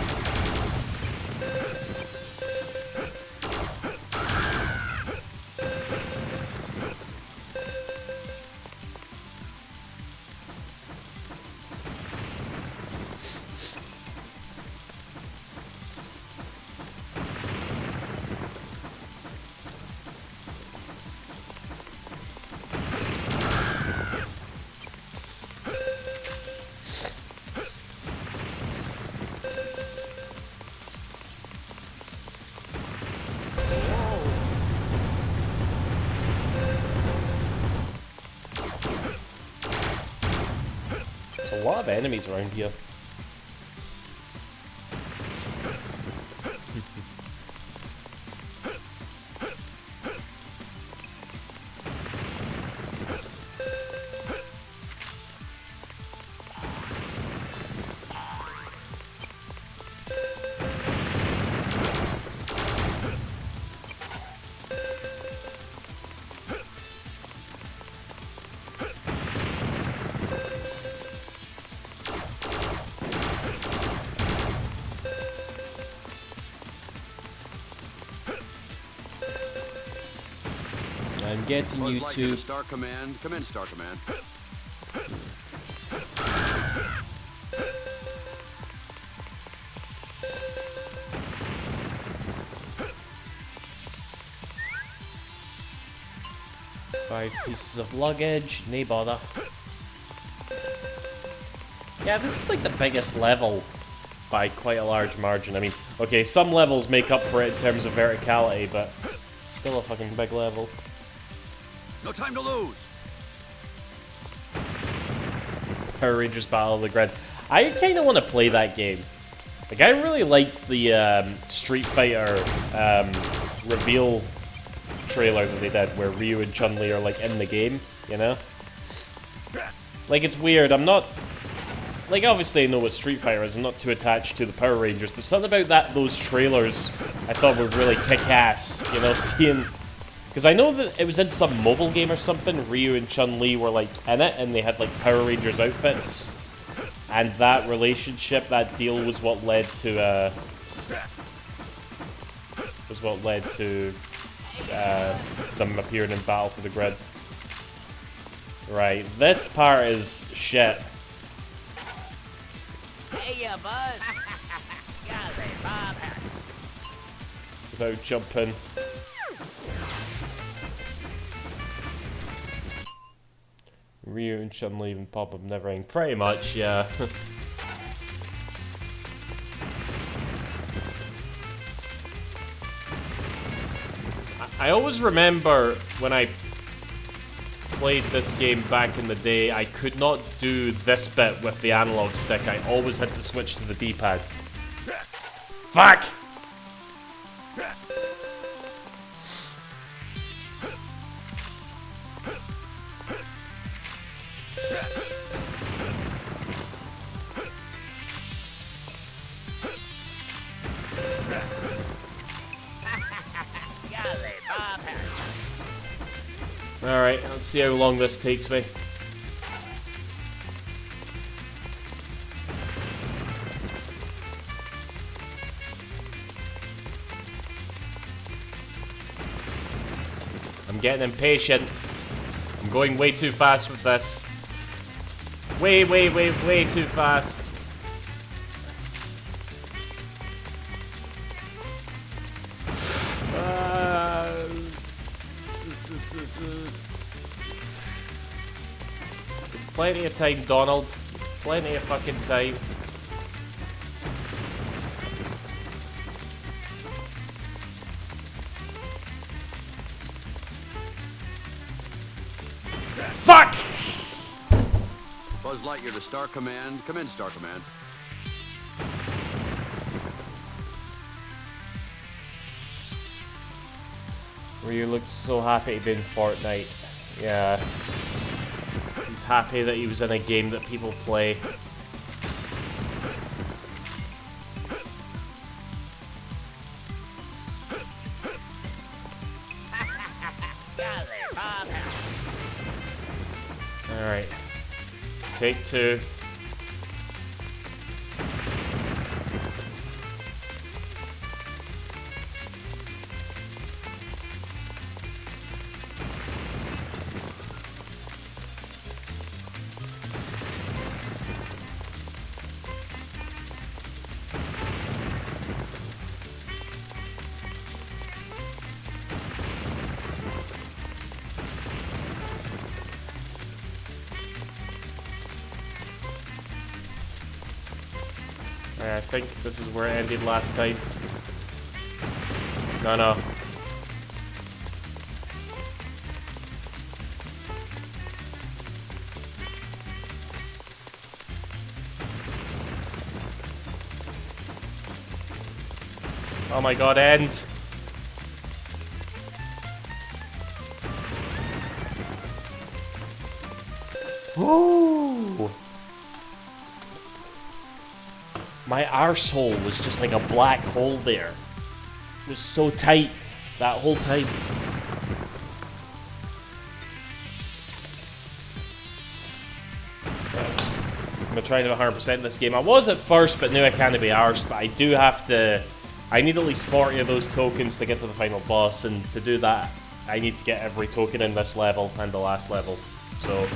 [SPEAKER 2] A lot of enemies around here. I'm getting you to
[SPEAKER 3] Star Command. Come in, Star Command.
[SPEAKER 2] Five pieces of luggage, no bother. Yeah, this is like the biggest level by quite a large margin. I mean, okay, some levels make up for it in terms of verticality, but still a fucking big level.
[SPEAKER 3] No time to lose.
[SPEAKER 2] Power Rangers Battle of the Grid. I kind of want to play that game. Like, I really liked the Street Fighter reveal trailer that they did where Ryu and Chun-Li are like in the game, you know? Like, it's weird, I'm not... Like, obviously I know what Street Fighter is, I'm not too attached to the Power Rangers, but something about those trailers I thought would really kick ass, you know, seeing... Because I know that it was in some mobile game or something, Ryu and Chun-Li were like in it, and they had like Power Rangers outfits. And that relationship, that deal was what led to, them appearing in Battle for the Grid. Right, this part is shit.
[SPEAKER 6] Hey, ya, bud. Golly, Bob.
[SPEAKER 2] Without jumping. Ryu and Chun-Li even pop up and everything. Pretty much, yeah. I always remember when I played this game back in the day, I could not do this bit with the analog stick. I always had to switch to the D-pad. Fuck! Alright, let's see how long this takes me. I'm getting impatient. I'm going way too fast with this. Way too fast. Plenty of time, Donald. Plenty of fucking time. Fuck!
[SPEAKER 3] Buzz Lightyear to Star Command. Come in, Star Command.
[SPEAKER 2] Ryu looked so happy to be in Fortnite. Yeah. He's happy that he was in a game that people play. Alright. Take two. I think this is where it ended last time. No. Oh my god, end! Woo! My arsehole was just like a black hole there. It was so tight that whole time. I'm gonna try to 100% this game. I was at first, but now I can't be arsed. But I do have to. I need at least 40 of those tokens to get to the final boss, and to do that, I need to get every token in this level and the last level. So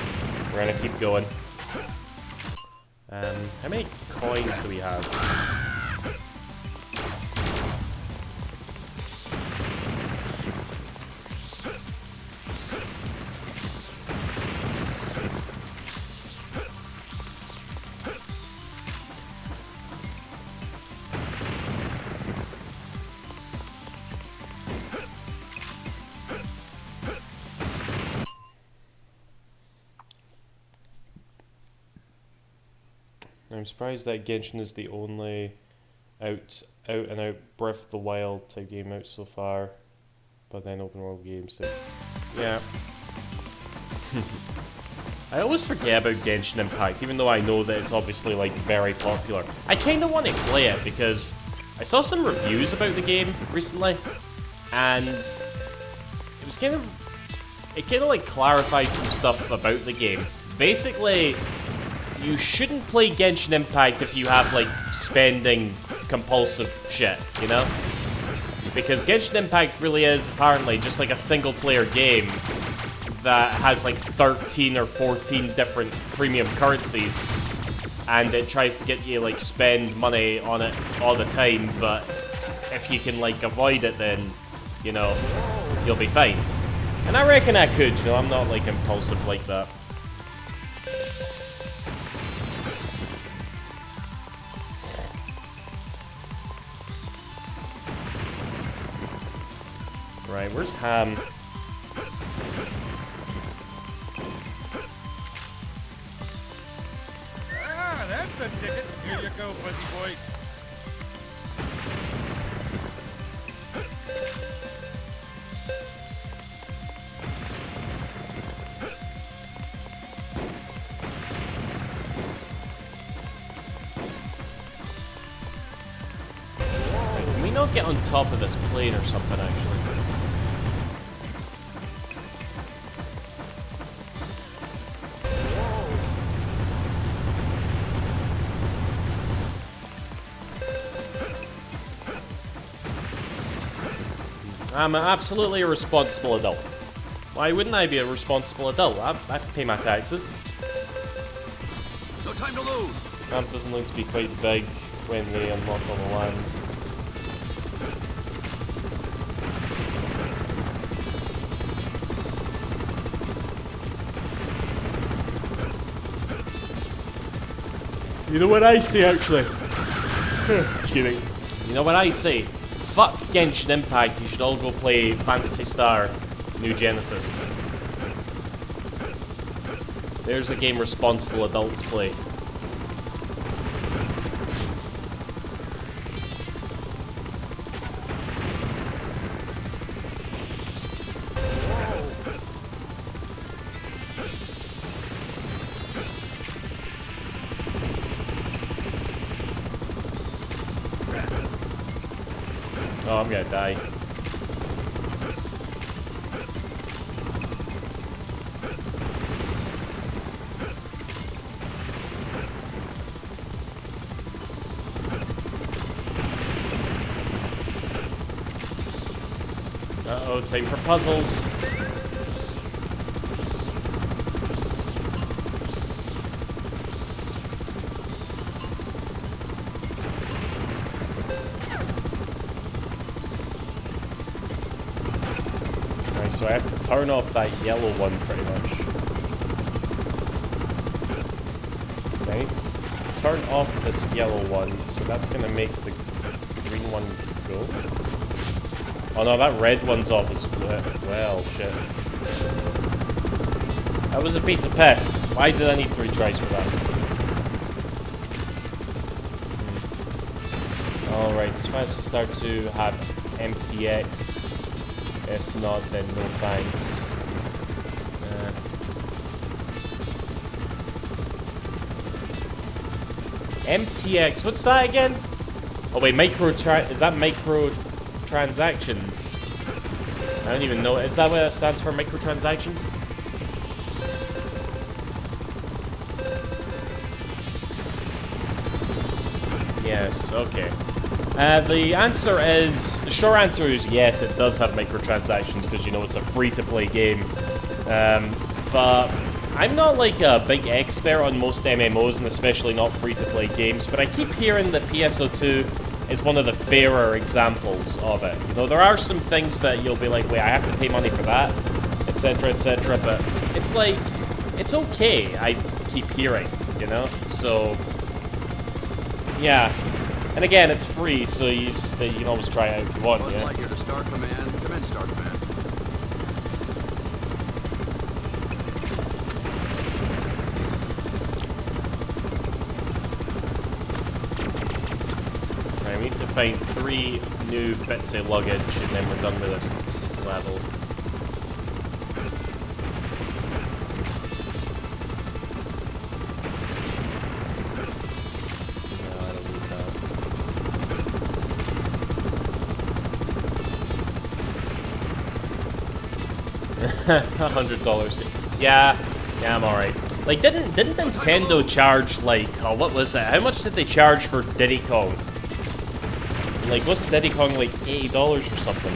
[SPEAKER 2] we're gonna keep going. How many coins do we have? I'm surprised that Genshin is the only out and out Breath of the Wild type game out so far. but then open world games too. Yeah. I always forget about Genshin Impact, even though I know that it's obviously, like, very popular. I kind of want to play it, because I saw some reviews about the game recently, and it was kind of... It kind of, like, clarified some stuff about the game. Basically, you shouldn't play Genshin Impact if you have, like, spending compulsive shit, you know? Because Genshin Impact really is, apparently, just like a single-player game that has like 13 or 14 different premium currencies, and it tries to get you like spend money on it all the time, but if you can like avoid it, then you know you'll be fine. And I reckon I could, you know, I'm not like impulsive like that. Right, where's Ham?
[SPEAKER 1] Ah, that's the ticket. Here you go, fuzzy boy.
[SPEAKER 2] Can we not get on top of this plane or something, actually? I'm absolutely a responsible adult. Why wouldn't I be a responsible adult? I pay my taxes.
[SPEAKER 3] No time to lose.
[SPEAKER 2] Ramp doesn't look to be quite big when they unlock all the lands. You know what I say, actually? Kidding. You know what I say? Fuck Genshin Impact, you should all go play Phantasy Star New Genesis. There's a game responsible adults play. Oh, I'm gonna die. Uh-oh, time for puzzles. So I have to turn off that yellow one pretty much. Okay. Turn off this yellow one, so that's gonna make the green one go. Oh no, that red one's off as well, shit. That was a piece of piss. Why did I need 3 tries for that? Alright, this has to start to have MTX. If not, then no thanks. MTX, what's that again? Oh wait, is that microtransactions? I don't even know. Is that what that stands for, microtransactions? Yes, okay. The short answer is yes, it does have microtransactions, because, you know, it's a free-to-play game. But I'm not, like, a big expert on most MMOs, and especially not free-to-play games, but I keep hearing that PSO2 is one of the fairer examples of it. You know, there are some things that you'll be like, wait, I have to pay money for that, etc., but it's like, it's okay, I keep hearing, you know? So, yeah. And again, it's free, so you can always try it out if you want, yeah?
[SPEAKER 3] Like here to start command. Commence start command.
[SPEAKER 2] Right, we need to find 3 new bits of luggage, and then we're done with this level. No, I don't need that. $100. Yeah, I'm alright. Like, didn't Nintendo charge, like, oh, what was that? How much did they charge for Diddy Kong? Like, wasn't Diddy Kong like $80 or something?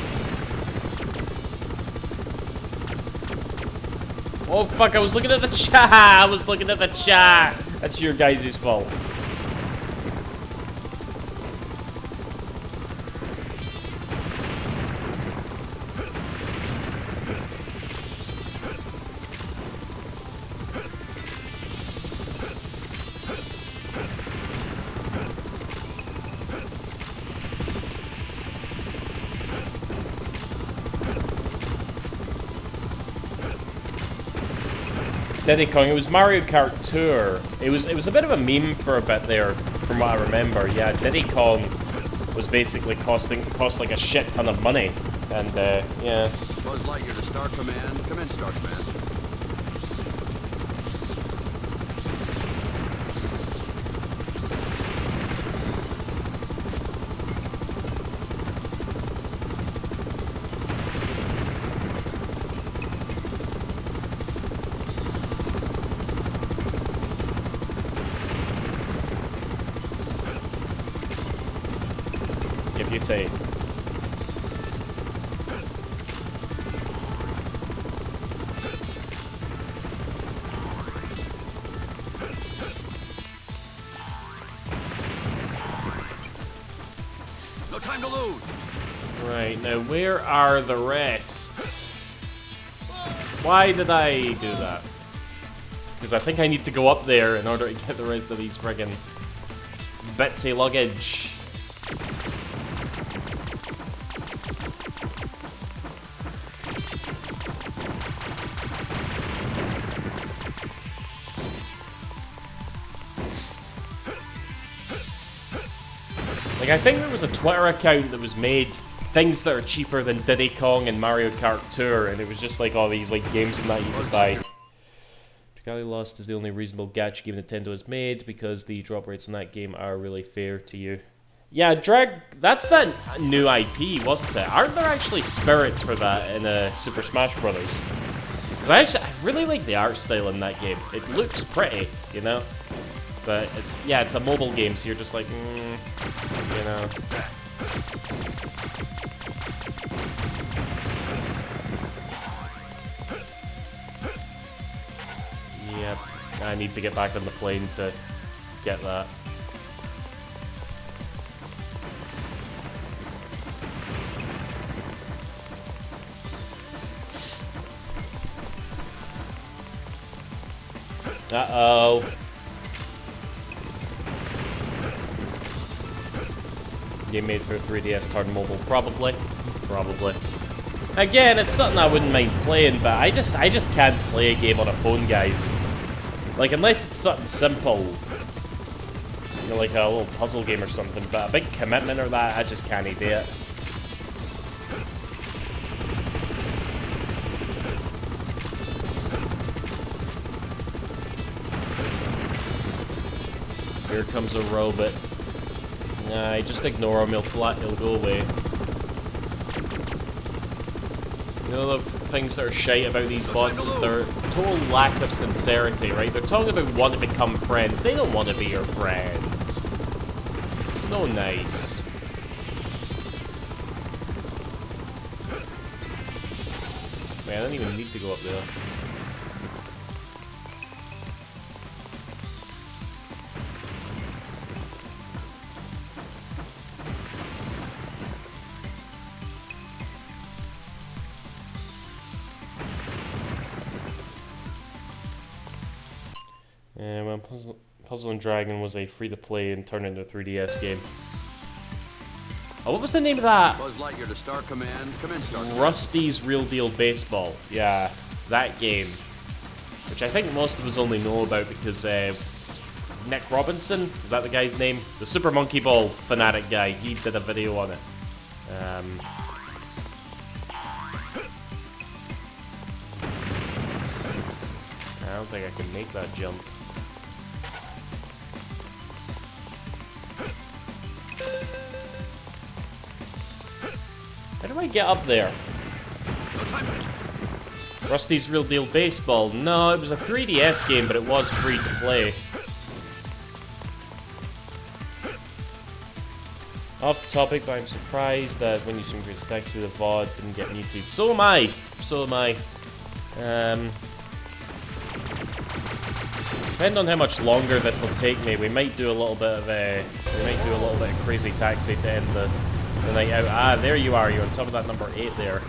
[SPEAKER 2] Oh fuck, I was looking at the chat! I was looking at the chat! That's your guys' fault. Diddy Kong, it was Mario Kart Tour. It was a bit of a meme for a bit there, from what I remember. Yeah, Diddy Kong was basically cost like a shit ton of money, and yeah.
[SPEAKER 3] Buzz Lightyear to start command. Commence start command.
[SPEAKER 2] Say.
[SPEAKER 3] No time to lose.
[SPEAKER 2] Right, now where are the rest? Why did I do that? Because I think I need to go up there in order to get the rest of these friggin' bitsy luggage. Like, I think there was a Twitter account that was made things that are cheaper than Diddy Kong and Mario Kart Tour, and it was just like all these like games and that you could buy. Dragalia Lost is the only reasonable gacha game Nintendo has made because the drop rates in that game are really fair to you. Yeah, that's that new IP, wasn't it? Aren't there actually spirits for that in Super Smash Brothers? Because I really like the art style in that game. It looks pretty, you know? But it's a mobile game, so you're just like, you know. Yep, I need to get back on the plane to get that. Uh-oh. Game made for 3DS turn mobile, probably. Again, it's something I wouldn't mind playing, but I just can't play a game on a phone, guys. Like, unless it's something simple, you know, like a little puzzle game or something, but a big commitment or that, I just can't do it. Here comes a robot. Nah, just ignore him, he'll go away. You know the things that are shite about these bots is their total lack of sincerity, right? They're talking about wanting to become friends. They don't want to be your friends. It's no nice. Man, I don't even need to go up there. When Puzzle and Dragon was a free-to-play and turned into a 3DS game. Oh, what was the name of that?
[SPEAKER 3] Buzz Lightyear to start command. Commence start command.
[SPEAKER 2] Rusty's Real Deal Baseball. Yeah, that game. Which I think most of us only know about because Nick Robinson, is that the guy's name? The Super Monkey Ball fanatic guy. He did a video on it. I don't think I can make that jump. How do I get up there? Rusty's Real Deal Baseball. No, it was a 3DS game, but it was free to play. Off the topic, but I'm surprised that when you stream Crazy Taxi, the VOD didn't get muted. So am I. So am I. Depending on how much longer this will take me, we might do a little bit of Crazy Taxi to end the night out. Ah, there you are. You're on top of that number 8 there.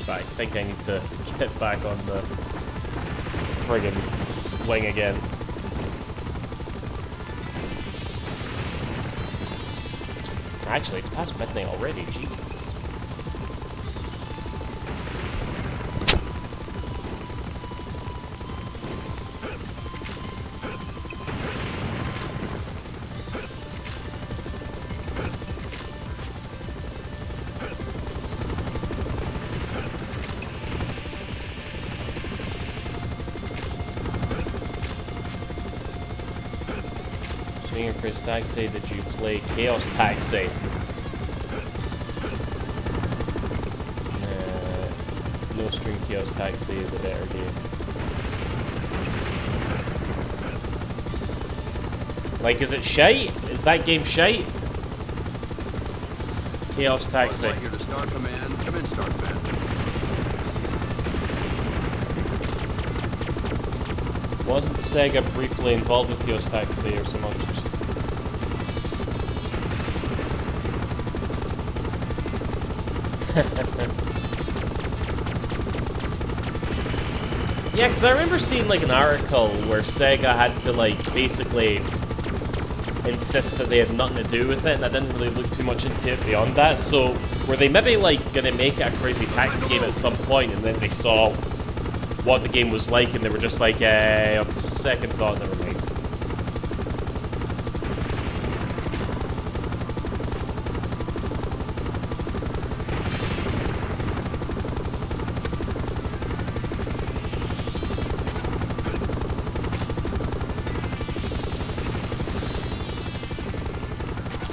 [SPEAKER 2] But I think I need to get back on the friggin' wing again. Actually, it's past midnight already. Jesus. Chris Taxi, did you play Chaos Taxi? No stream Chaos Taxi is a better game. Like, is it shite? Is that game shite? Chaos Taxi.
[SPEAKER 3] Here to start command. Come in, start command.
[SPEAKER 2] Wasn't Sega briefly involved with Chaos Taxi or so much? Yeah, because I remember seeing like an article where Sega had to like basically insist that they had nothing to do with it, and I didn't really look too much into it beyond that. So were they maybe like gonna make a Crazy Taxi game at some point, and then they saw what the game was like, and they were just like, on second thought, never mind.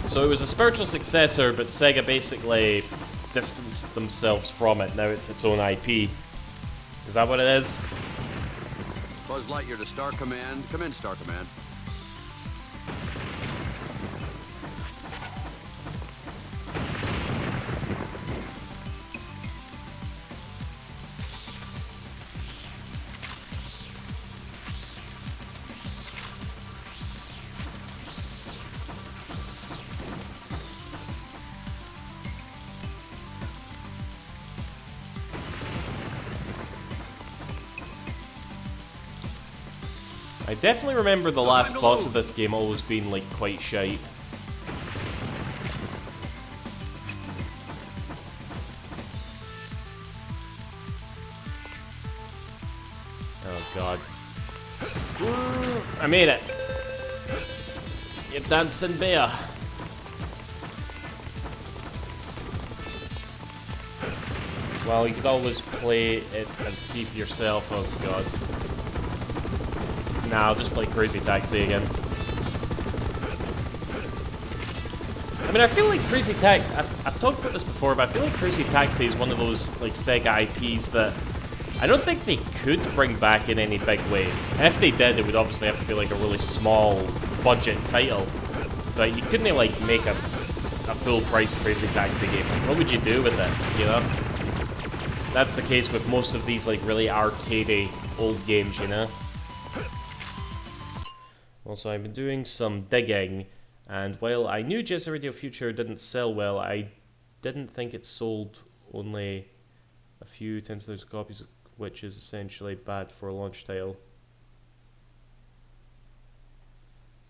[SPEAKER 2] So it was a spiritual successor, but Sega basically distanced themselves from it. Now it's its own IP. Is that what it is?
[SPEAKER 3] Buzz Lightyear to Star Command. Come in, Star Command.
[SPEAKER 2] I definitely remember the last boss of this game always being like quite shite. Oh god. I made it! You dancing bear! Well, you could always play it and see for yourself. Oh god. Nah, I'll just play Crazy Taxi again. I mean, I feel like Crazy Taxi... I've talked about this before, but I feel like Crazy Taxi is one of those, like, Sega IPs that I don't think they could bring back in any big way. And if they did, it would obviously have to be, like, a really small budget title. But you couldn't, like, make a full-price Crazy Taxi game. What would you do with it, you know? That's the case with most of these, like, really arcadey old games, you know? Also, I've been doing some digging, and while I knew Jet Set Radio Future didn't sell well, I didn't think it sold only a few tens of thousands of copies, which is essentially bad for a launch title.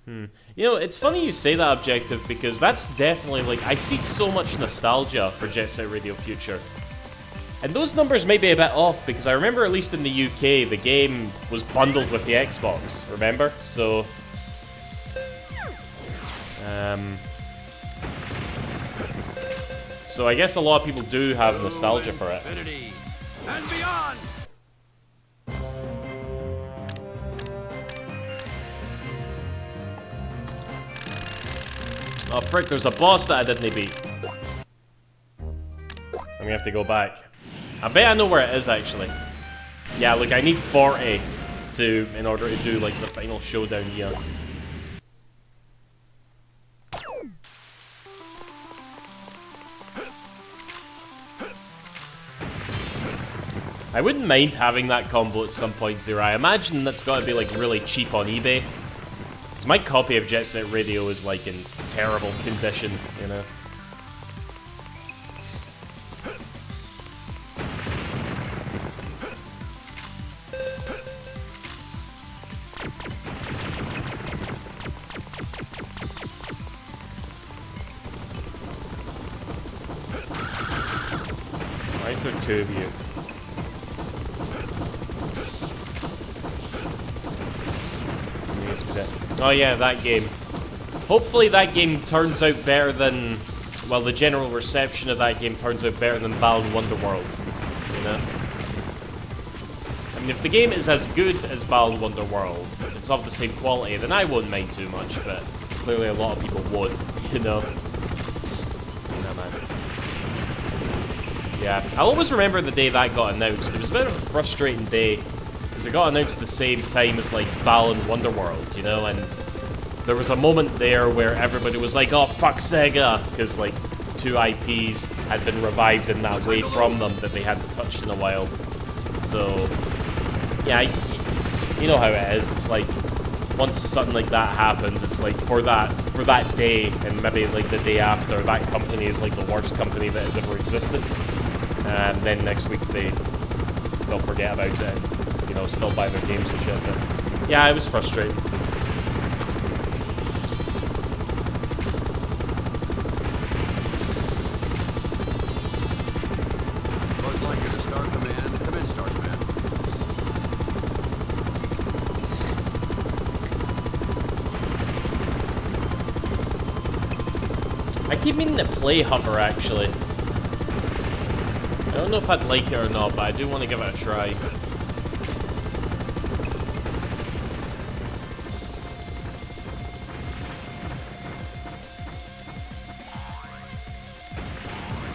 [SPEAKER 2] You know, it's funny you say that, Objective, because that's definitely, like, I see so much nostalgia for Jet Set Radio Future. And those numbers may be a bit off, because I remember, at least in the UK, the game was bundled with the Xbox, remember? So... So I guess a lot of people do have nostalgia for it.
[SPEAKER 5] Infinity and beyond.
[SPEAKER 2] Oh frick, there's a boss that I didn't beat. I'm gonna have to go back. I bet I know where it is actually. Yeah, look, I need 40 in order to do like the final showdown here. I wouldn't mind having that combo at some point, Zero. I imagine that's got to be like really cheap on eBay. Because my copy of Jet Set Radio is like in terrible condition, you know. Why is there two of you? Oh yeah, that game. Hopefully that game turns out better than... Well, the general reception of that game turns out better than Balan Wonderworld. You know? I mean, if the game is as good as Balan Wonderworld, if it's of the same quality, then I won't mind too much, but clearly a lot of people would, you know? No, man. Yeah, I'll always remember the day that got announced. It was a bit of a frustrating day. Because it got announced the same time as, like, Balan Wonderworld, you know, and there was a moment there where everybody was like, oh, fuck Sega, because, like, 2 IPs had been revived in that way from them that they hadn't touched in a while. So, yeah, you know how it is. It's like, once something like that happens, it's like, for that day, and maybe, like, the day after, that company is, like, the worst company that has ever existed. And then next week they'll forget about it. You know, still buy their games and shit, but yeah, it was frustrating.
[SPEAKER 3] Looks like you're the Star Command. Come in, Star Command.
[SPEAKER 2] I keep meaning to play Hover, actually. I don't know if I'd like it or not, but I do want to give it a try.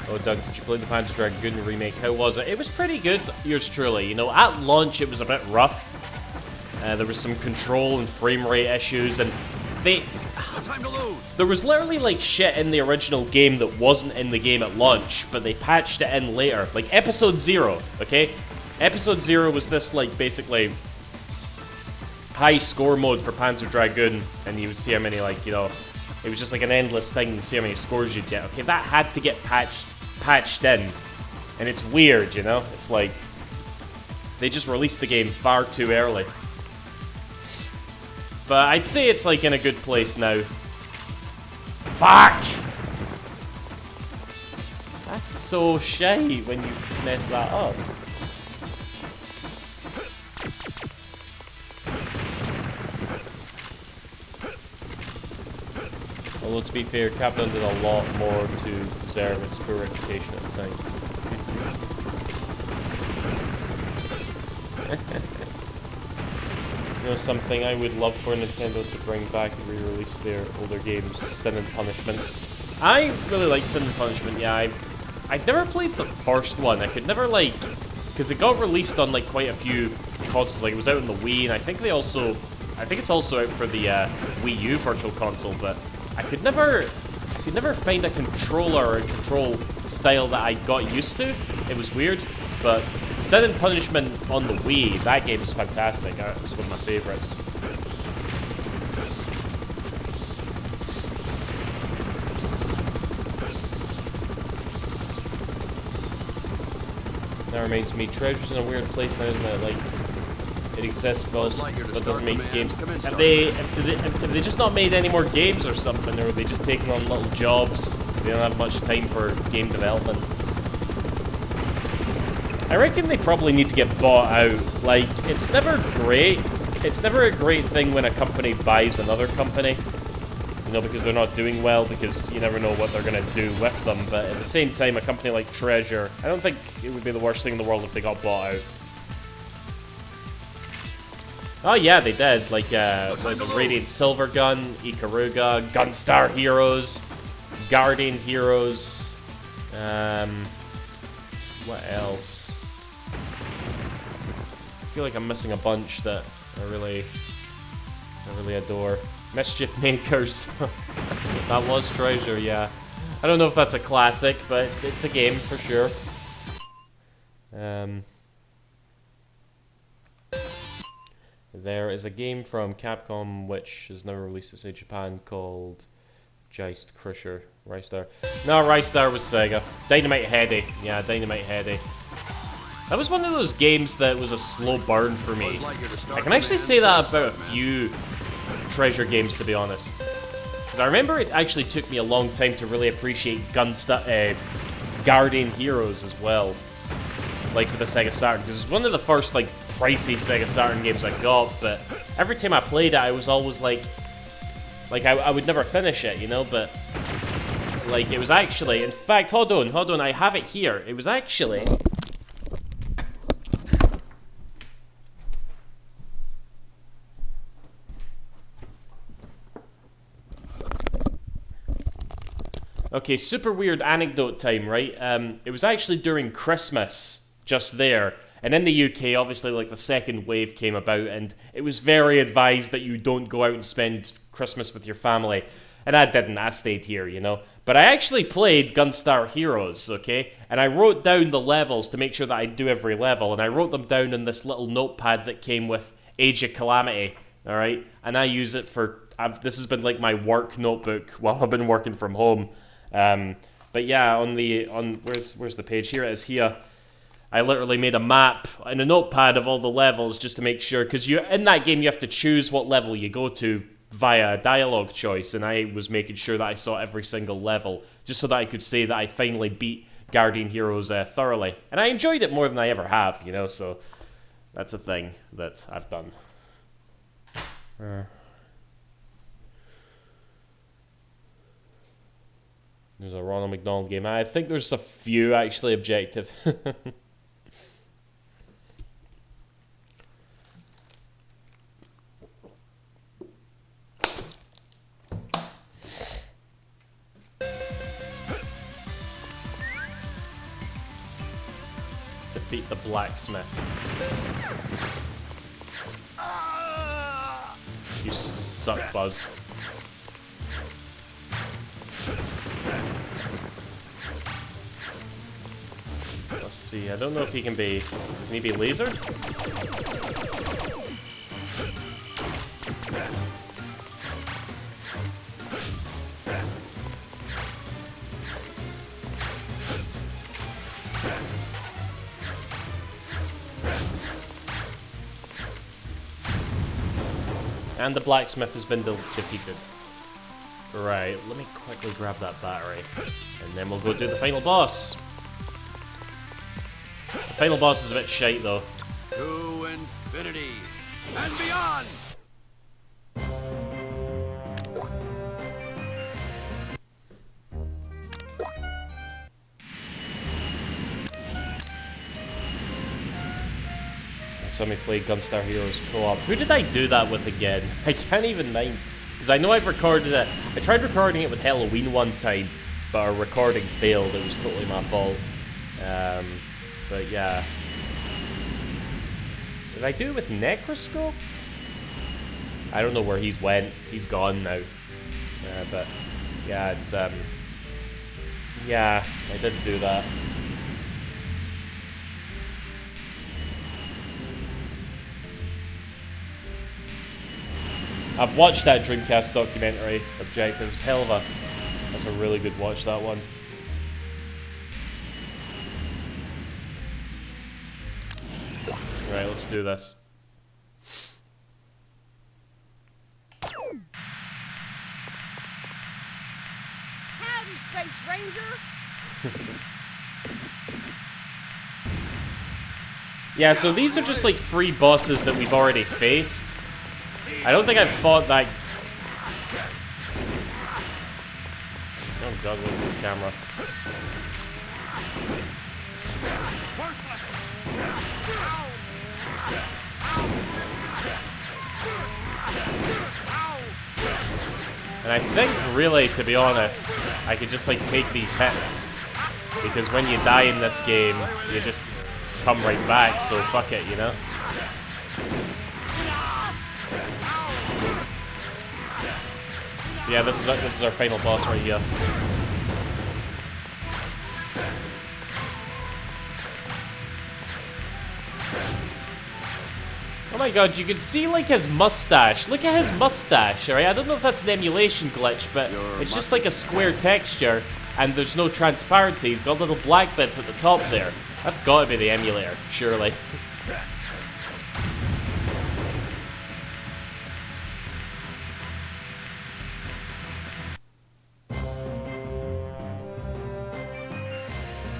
[SPEAKER 2] Oh, Doug, did you play the Panzer Dragoon remake? How was it? It was pretty good, yours truly. You know, at launch it was a bit rough. There was some control and frame rate issues, and they...
[SPEAKER 3] Time to lose.
[SPEAKER 2] There was literally, like, shit in the original game that wasn't in the game at launch, but they patched it in later. Like, Episode 0, okay? Episode 0 was this, like, basically high score mode for Panzer Dragoon, and you would see how many, like, you know, it was just like an endless thing to see how many scores you'd get. Okay, that had to get patched in, and it's weird, you know? It's like, they just released the game far too early. But I'd say it's, like, in a good place now. Fuck! That's so shy when you mess that up. Although, to be fair, Capcom did a lot more to deserve its poor reputation at the time. You know something, I would love for Nintendo to bring back and re-release their older games, Sin and Punishment. I really like Sin and Punishment, yeah. I've never played the first one. I could never, like... Because it got released on, like, quite a few consoles. Like, it was out on the Wii, and I think it's also out for the Wii U Virtual Console, but I could never find a controller or a control style that I got used to. It was weird, but Sin and Punishment on the Wii, that game is fantastic. It was one of my favorites. That reminds me, Treasure's in a weird place now, isn't it? Like, it exists, but doesn't make games. Have they just not made any more games or something, or are they just taking on little jobs? They don't have much time for game development. I reckon they probably need to get bought out. Like, it's never great. It's never a great thing when a company buys another company. You know, because they're not doing well, because you never know what they're going to do with them. But at the same time, a company like Treasure, I don't think it would be the worst thing in the world if they got bought out. Oh yeah, they did. Like, was it Radiant Silver Gun, Ikaruga, Gunstar Heroes, Guardian Heroes. What else? I feel like I'm missing a bunch that I really adore. Mischief Makers. That was Treasure, yeah. I don't know if that's a classic, but it's a game for sure. There is a game from Capcom which is never released outside Japan called Geist Crusher. Rystar. No, Rystar was Sega. Dynamite Heady. Yeah, Dynamite Heady. That was one of those games that was a slow burn for me. I can actually say that about a few Treasure games, to be honest. Because I remember it actually took me a long time to really appreciate Guardian Heroes as well. Like for the Sega Saturn. Because it's one of the first, like, pricey Sega Saturn games I got, but every time I played it, I was always like I would never finish it, you know, but like it was actually, in fact, hold on, I have it here. It was actually okay, super weird anecdote time, right? It was actually during Christmas, just there. And in the UK, obviously, like, the second wave came about, and it was very advised that you don't go out and spend Christmas with your family. And I didn't, I stayed here, you know? But I actually played Gunstar Heroes, okay? And I wrote down the levels to make sure that I'd do every level, and I wrote them down in this little notepad that came with Age of Calamity, alright? And I use it for, this has been like my work notebook while I've been working from home. But yeah, where's the page? Here it is, here. I literally made a map and a notepad of all the levels just to make sure, because in that game you have to choose what level you go to via a dialogue choice, and I was making sure that I saw every single level, just so that I could say that I finally beat Guardian Heroes thoroughly. And I enjoyed it more than I ever have, you know, so that's a thing that I've done. There's a Ronald McDonald game. I think there's a few, actually, objective. Defeat the blacksmith. You suck, Buzz. Let's see, I don't know if he can be... Can he be lasered? And the blacksmith has been defeated. Right, let me quickly grab that battery. And then we'll go do the final boss. The final boss is a bit shite, though.
[SPEAKER 3] To infinity and beyond!
[SPEAKER 2] Somebody played Gunstar Heroes co-op. Who did I do that with again? I can't even mind. Because I know I've recorded it. I tried recording it with Halloween one time, but our recording failed. It was totally my fault. But yeah. Did I do it with Necroscope? I don't know where he's went. He's gone now. But yeah, it's yeah, I did do that. I've watched that Dreamcast documentary, Objectives. Hell of a... That's a really good watch, that one. Right, let's do this.
[SPEAKER 6] Howdy, Space Ranger!
[SPEAKER 2] Yeah, so these are just like free bosses that we've already faced. I don't think I've fought that... Oh god, what's this camera? And I think, really, to be honest, I could just, like, take these hits. Because when you die in this game, you just come right back, so fuck it, you know? So yeah, this is our final boss right here. Oh my god, you can see, like, his mustache. Look at his mustache, alright? I don't know if that's an emulation glitch, but it's just like a square texture, and there's no transparency. He's got little black bits at the top there. That's gotta be the emulator, surely.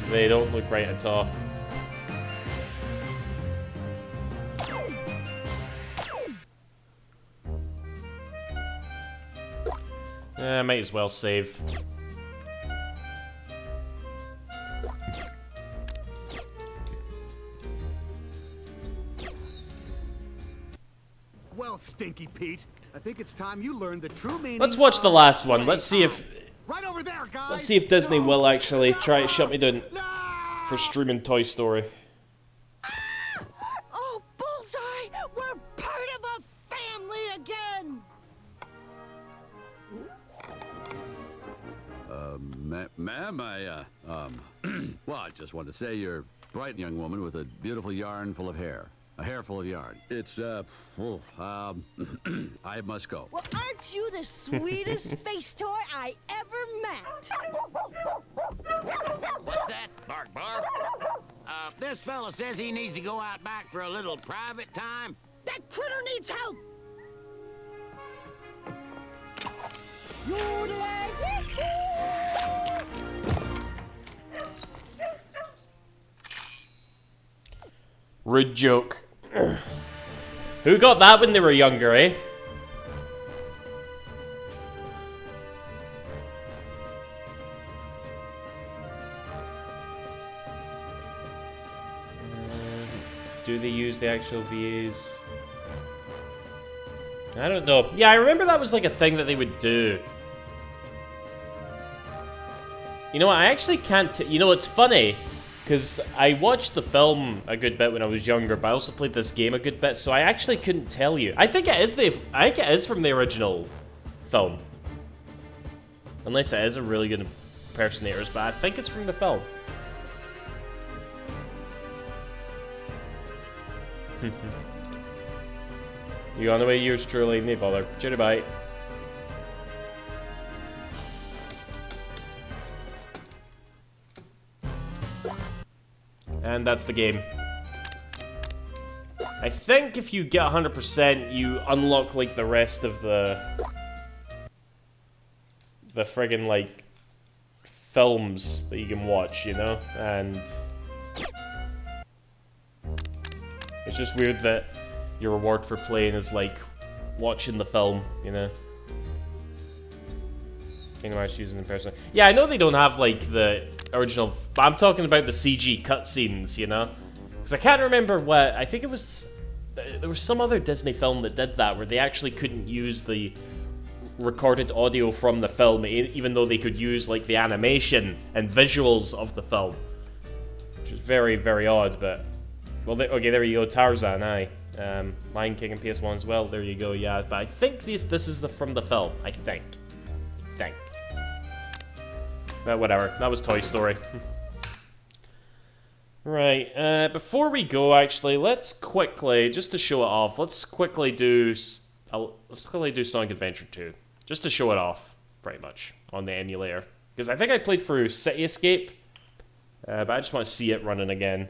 [SPEAKER 2] They don't look right at all. Might as well save.
[SPEAKER 7] Well, Stinky Pete, I think it's time you learned the true meaning.
[SPEAKER 2] Let's watch the last one. Let's see if
[SPEAKER 7] over there, guys.
[SPEAKER 2] Let's see if Disney will actually try to shut me down for streaming Toy Story.
[SPEAKER 6] Oh, Bullseye! We're part of a family again!
[SPEAKER 3] Ma'am, well, I just wanted to say you're a bright young woman with a beautiful yarn full of hair. A hair full of yarn. It's, I must go.
[SPEAKER 6] Well, aren't you the sweetest space toy I ever met?
[SPEAKER 8] What's that? Bark, bark. This fella says he needs to go out back for a little private time.
[SPEAKER 6] That critter needs help!
[SPEAKER 2] Rude joke. Who got that when they were younger, eh? Do they use the actual VAs? I don't know. Yeah, I remember that was like a thing that they would do. You know what, I actually can't... You know, it's funny, because I watched the film a good bit when I was younger, but I also played this game a good bit, so I actually couldn't tell you. I think it is from the original film. Unless it is a really good impersonators, but I think it's from the film. You on the way, yours truly, no bother. Cheerio, bye. And that's the game. I think if you get 100%, you unlock, like, the rest of the friggin', like, films that you can watch, you know? And it's just weird that your reward for playing is, like, watching the film, you know? Kingdom Hearts using in person. Yeah, I know they don't have, like, the original, but I'm talking about the CG cutscenes, you know? Because I can't remember what, I think it was, there was some other Disney film that did that, where they actually couldn't use the recorded audio from the film, even though they could use, like, the animation and visuals of the film. Which is very, very odd, but... Well, okay, there you go, Tarzan, aye. Lion King and PS1 as well, there you go, yeah. But I think this is from the film, I think. But whatever, that was Toy Story. Right, before we go, actually, let's quickly, just to show it off, let's quickly do Sonic Adventure 2. Just to show it off, pretty much, on the emulator. Because I think I played through City Escape, but I just want to see it running again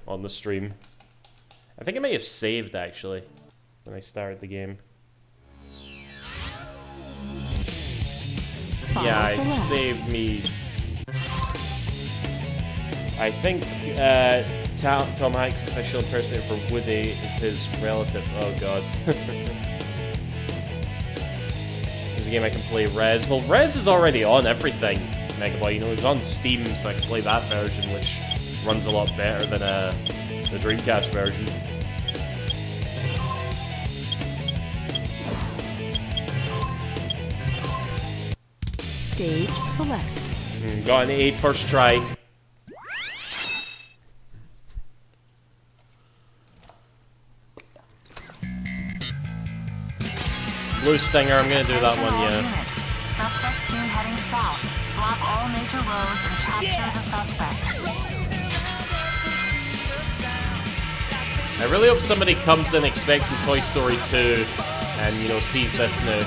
[SPEAKER 2] on the stream. I think I may have saved, actually, when I started the game. Yeah, it saved me. I think Tom Hanks' official impersonator for Woody is his relative. Oh god. There's a game I can play Rez. Well, Rez is already on everything, Megaboy. You know, it's on Steam, so I can play that version, which runs a lot better than the Dreamcast version.
[SPEAKER 6] Stage select.
[SPEAKER 2] Got an 8 first try. Blue Stinger, I'm gonna do that one, yeah.
[SPEAKER 9] Suspect soon heading south. Block all major roads and capture the suspect.
[SPEAKER 2] I really hope somebody comes in expecting Toy Story 2 and, you know, sees this now.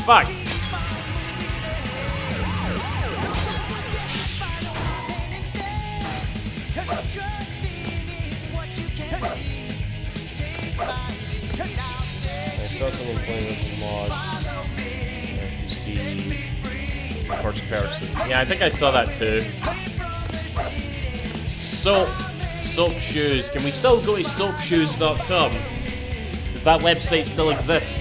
[SPEAKER 2] Fuck! I saw someone playing with the mod to see first person. Yeah, I think I saw that too. Soap Shoes. Can we still go to soapshoes.com? Does that website still exist?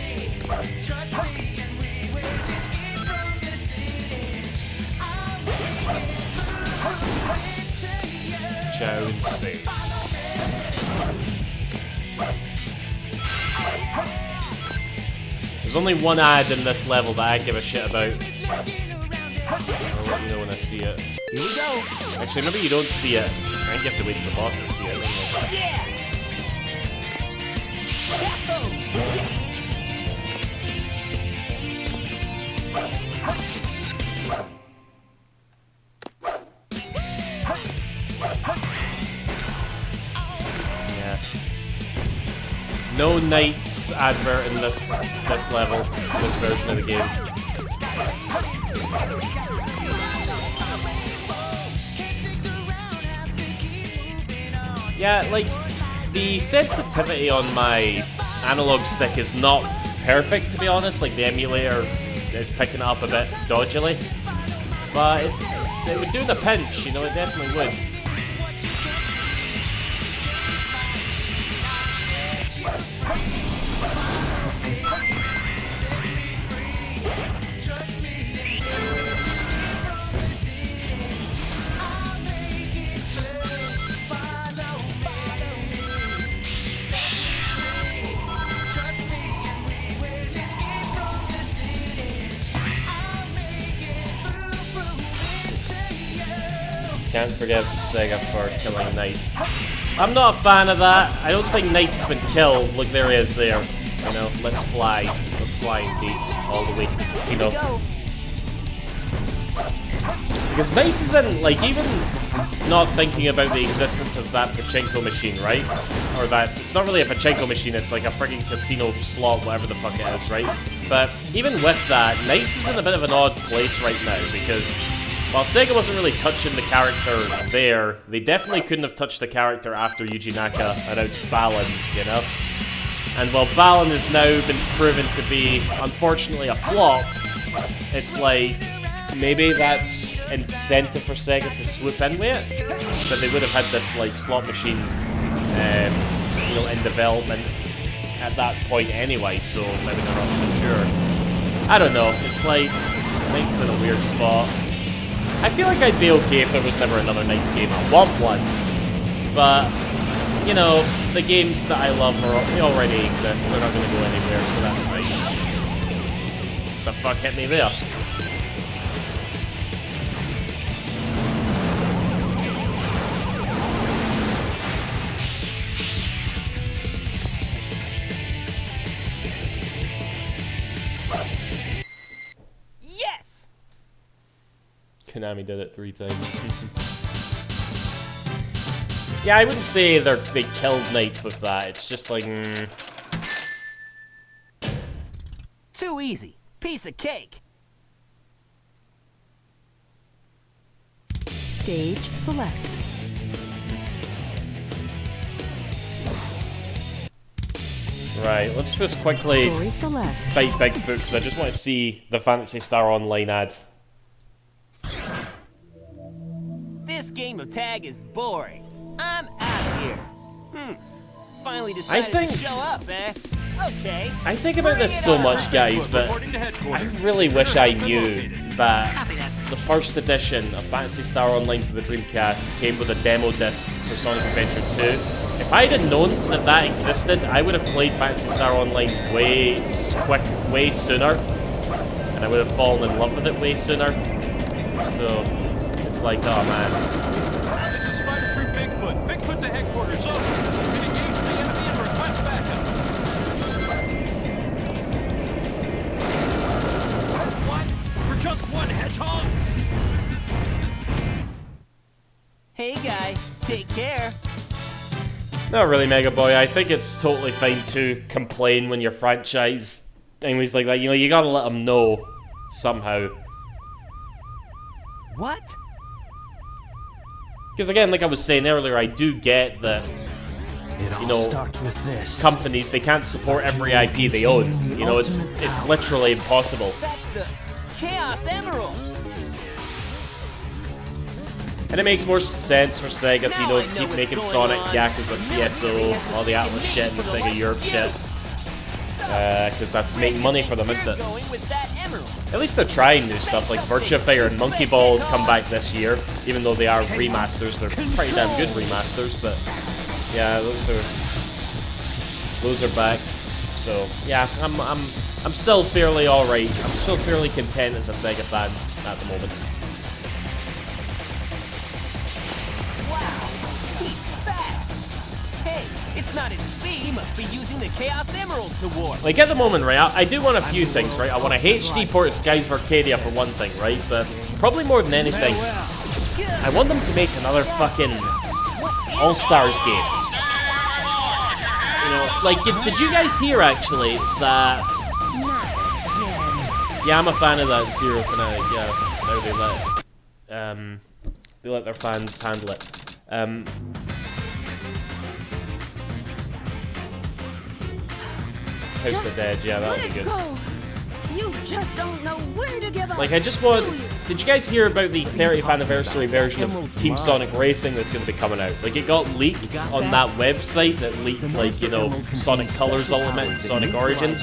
[SPEAKER 2] Chow in space. There's only one ad in this level that I give a shit about. I'll let you know when I see it.
[SPEAKER 5] Here we go.
[SPEAKER 2] Actually, maybe you don't see it. I think you have to wait for the boss to see it. Yeah. No Knights advert in this level, this version of the game. Yeah, like, the sensitivity on my analog stick is not perfect, to be honest. Like, the emulator is picking it up a bit dodgily. But it would do in a pinch, you know, it definitely would. Can't forgive Sega for killing Knights. I'm not a fan of that. I don't think Knights has been killed. Look, there he is there. You know, let's fly. Let's fly indeed. All the way to the casino. Because Knights isn't, like, even not thinking about the existence of that pachinko machine, right? Or that, it's not really a pachinko machine, it's like a frigging casino slot, whatever the fuck it is, right? But even with that, Knights is in a bit of an odd place right now, because while Sega wasn't really touching the character there, they definitely couldn't have touched the character after Yuji Naka announced Balan, you know? And while Balan has now been proven to be, unfortunately, a flop, it's like, maybe that's incentive for Sega to swoop in with it, but they would have had this, like, slot machine, you know, in development at that point anyway, so maybe they're not so sure. I don't know, it's like, Knight's in a weird spot. I feel like I'd be okay if there was never another Knights game. I want one, but, you know, the games that I love, they already exist, they're not going to go anywhere, so that's fine. The fuck hit me there? Konami did it 3 times. Yeah, I wouldn't say they killed Knights with that. It's just like,
[SPEAKER 5] Too easy. Piece of cake.
[SPEAKER 6] Stage select.
[SPEAKER 2] Right, let's just quickly
[SPEAKER 6] Story select.
[SPEAKER 2] fight Bigfoot, because I just want to see the Phantasy Star Online ad.
[SPEAKER 5] This game of tag is boring. I'm out of here. Finally decided to show up, eh? Okay.
[SPEAKER 2] I think about this so much, guys, but I really wish I knew that the first edition of Phantasy Star Online for the Dreamcast came with a demo disc for Sonic Adventure 2. If I had known that that existed, I would have played Phantasy Star Online way sooner, and I would have fallen in love with it way sooner. So it's like, oh man.
[SPEAKER 1] This is Spider-Free Bigfoot. Bigfoot to headquarters. Over. You can engage the enemy and request backup. What? For just one hedgehog?
[SPEAKER 5] Hey guys, take care.
[SPEAKER 2] Not really, Mega Boy. I think it's totally fine to complain when your franchise things like that. You know, you gotta let them know somehow.
[SPEAKER 5] What?
[SPEAKER 2] Because again, like I was saying earlier, I do get that, you know, companies, they can't support every IP they own. You know, it's literally impossible.
[SPEAKER 5] That's the Chaos Emerald.
[SPEAKER 2] And it makes more sense for Sega to, you know, to keep making Sonic, Yakuza, PSO, all the Atlas shit and the Sega Europe shit. Because that's making money for them, isn't it? At least they're trying new stuff, like Virtua Fighter and Monkey Balls come back this year, even though they are remasters. They're pretty damn good remasters, but yeah, those are back. So yeah, I'm still fairly alright. I'm still fairly content as a Sega fan at the moment.
[SPEAKER 5] He's fast! Hey, it's not his speed. He must be using the Chaos Emerald to warp.
[SPEAKER 2] Like, at the moment, right, I do want a few things, right? I want a HD port of Skies of Arcadia for one thing, right? But probably more than anything, I want them to make another fucking All-Stars game. You know, like, did you guys hear, actually, that... Yeah, I'm a fan of that Zero Fanatic, yeah. Now they let their fans handle it. House of the Dead, yeah, that would be good.
[SPEAKER 6] You just don't know when to give up.
[SPEAKER 2] Like, I just want... Did you guys hear about the 30th anniversary version of Team Sonic Racing that's going to be coming out? Like, it got leaked on that website that leaked, like, you know, Sonic Colors Ultimate and Sonic Origins.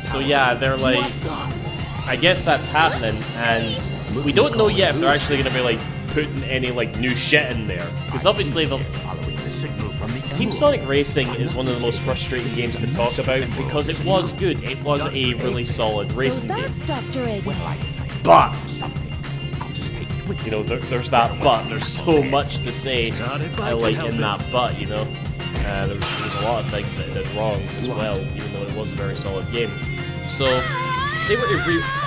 [SPEAKER 2] So yeah, they're like... I guess that's happening, and we don't know yet if they're actually going to be, like, putting any, like, new shit in there. Because obviously the Team Sonic Racing is one of the most frustrating games to talk about because it was good. It was a really solid racing game. But, you know, there's that but. There's so much to say I like in that but, you know. There's a lot of things that it did wrong as well, even though it was a very solid game. So... They were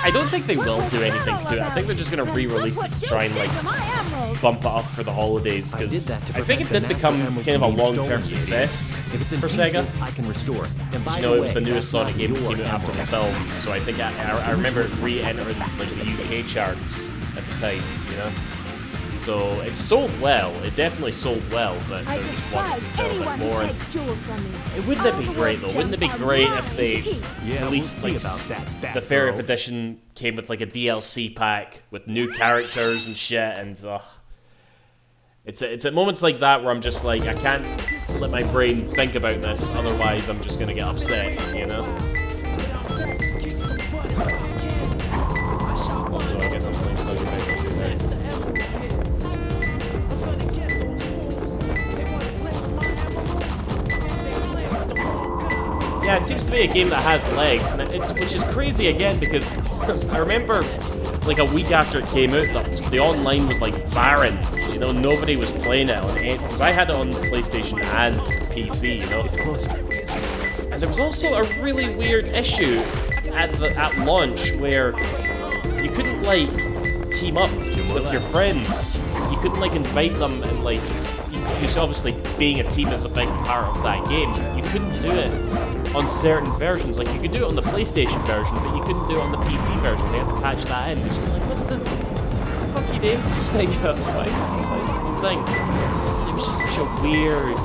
[SPEAKER 2] I don't think they will do anything to it. I think they're just going to re-release it to try and, like, bump it up for the holidays, because I think it did become kind of a long-term success for Sega. You know, it was the newest Sonic game that came out after the film, so I think I remember it re-entering, like, the UK charts at the time, you know? So it sold well. It definitely sold well, but they just wanted to sell a bit more. And wouldn't it be great though? Wouldn't it be great if they released, like, the Fair Edition came with, like, a DLC pack with new characters and shit? And it's at moments like that where I'm just like, I can't let my brain think about this, otherwise I'm just gonna get upset, you know. Also, I guess I'm playing slightly better. Yeah, it seems to be a game that has legs, and which is crazy again because I remember, like, a week after it came out, the online was, like, barren. You know, nobody was playing it on it because I had it on PlayStation and PC. You know, and there was also a really weird issue at launch where you couldn't, like, team up with your friends. You couldn't, like, invite them and, like, because obviously being a team is a big part of that game. You couldn't do it on certain versions. Like, you could do it on the PlayStation version, but you couldn't do it on the PC version. They had to patch that in. It's just like, what the fuck are you doing? Like, why is this a thing? It was just such a weird,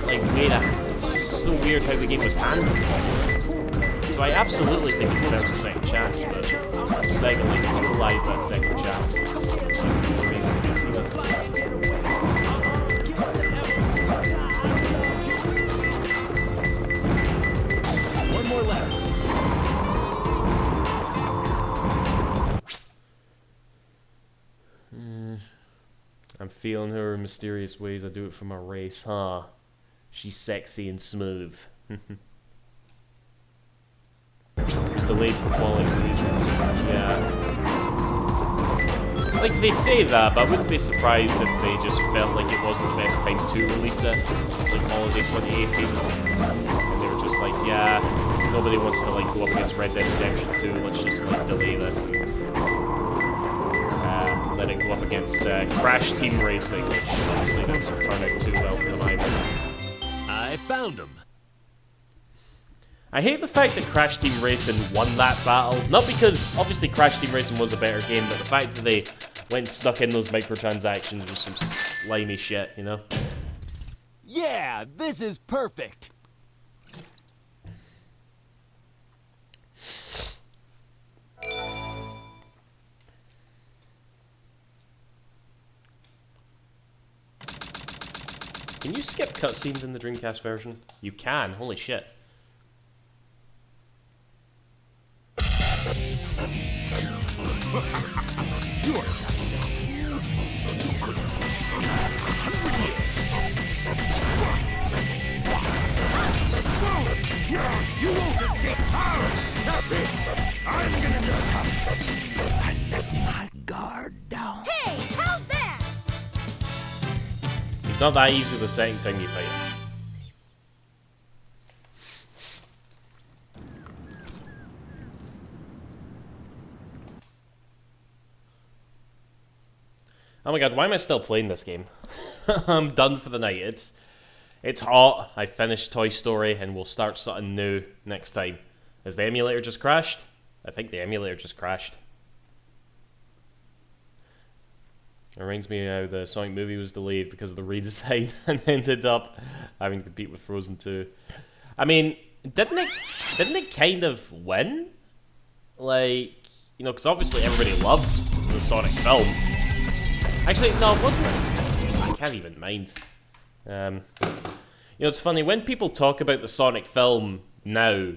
[SPEAKER 2] like, way to... It's just so weird how the game was handled. So I absolutely think it deserves a second chance, but Sega needs to utilize that second chance. It's remains to be seen. I'm feeling her in mysterious ways. I do it for my race, huh? She's sexy and smooth. It was delayed for quality reasons. Yeah. Like, they say that, but I wouldn't be surprised if they just felt like it wasn't the best time to release it. Like, holiday 2018. And they were just like, yeah, nobody wants to, like, go up against Red Dead Redemption 2. Let's just, like, delay this and let it go up against Crash Team Racing, which obviously didn't turn out too well for them either.
[SPEAKER 1] I found him.
[SPEAKER 2] I hate the fact that Crash Team Racing won that battle. Not because, obviously, Crash Team Racing was a better game, but the fact that they went and stuck in those microtransactions was some slimy shit, you know?
[SPEAKER 1] Yeah, this is perfect.
[SPEAKER 2] Can you skip cutscenes in the Dreamcast version? You can, holy shit.
[SPEAKER 4] You won't escape power! I'm gonna do it! I let my guard down.
[SPEAKER 6] Hey, how's that?
[SPEAKER 2] It's not that easy the second time you fight him. Oh my god, why am I still playing this game? I'm done for the night. It's hot. I finished Toy Story and we'll start something new next time. Has the emulator just crashed? I think the emulator just crashed. It reminds me how the Sonic movie was delayed because of the redesign and ended up having to compete with Frozen 2. I mean, didn't it kind of win? Like, you know, because obviously everybody loves the Sonic film. Actually, no, it wasn't. I can't even mind. You know, it's funny, when people talk about the Sonic film now,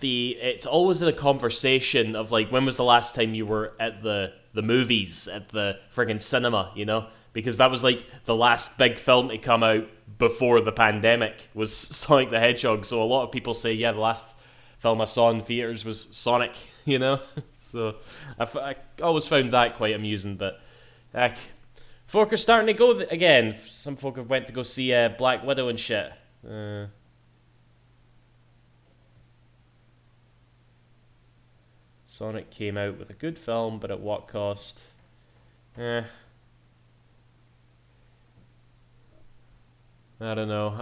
[SPEAKER 2] it's always in a conversation of, like, when was the last time you were at the movies, at the friggin' cinema, you know? Because that was, like, the last big film to come out before the pandemic was Sonic the Hedgehog. So a lot of people say, yeah, the last film I saw in theaters was Sonic, you know? So I always found that quite amusing, but folk are starting to go again. Some folk have went to go see Black Widow and shit. Sonic came out with a good film, but at what cost? I don't know. I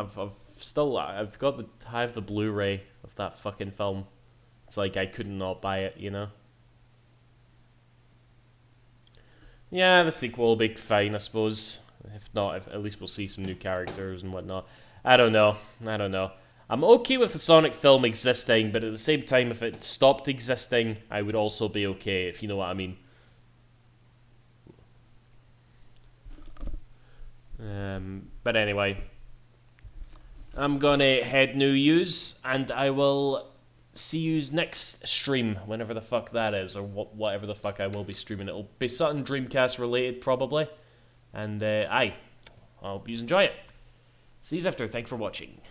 [SPEAKER 2] have the Blu-ray of that fucking film. It's like I couldn't not buy it, you know. Yeah, the sequel will be fine, I suppose. If not, at least we'll see some new characters and whatnot. I don't know. I'm okay with the Sonic film existing, but at the same time, if it stopped existing, I would also be okay, if you know what I mean. But anyway, I'm gonna head new use, and I will see you next stream, whenever the fuck that is, or whatever the fuck I will be streaming. It'll be something Dreamcast related, probably. And I hope you enjoy it. See you after. Thanks for watching.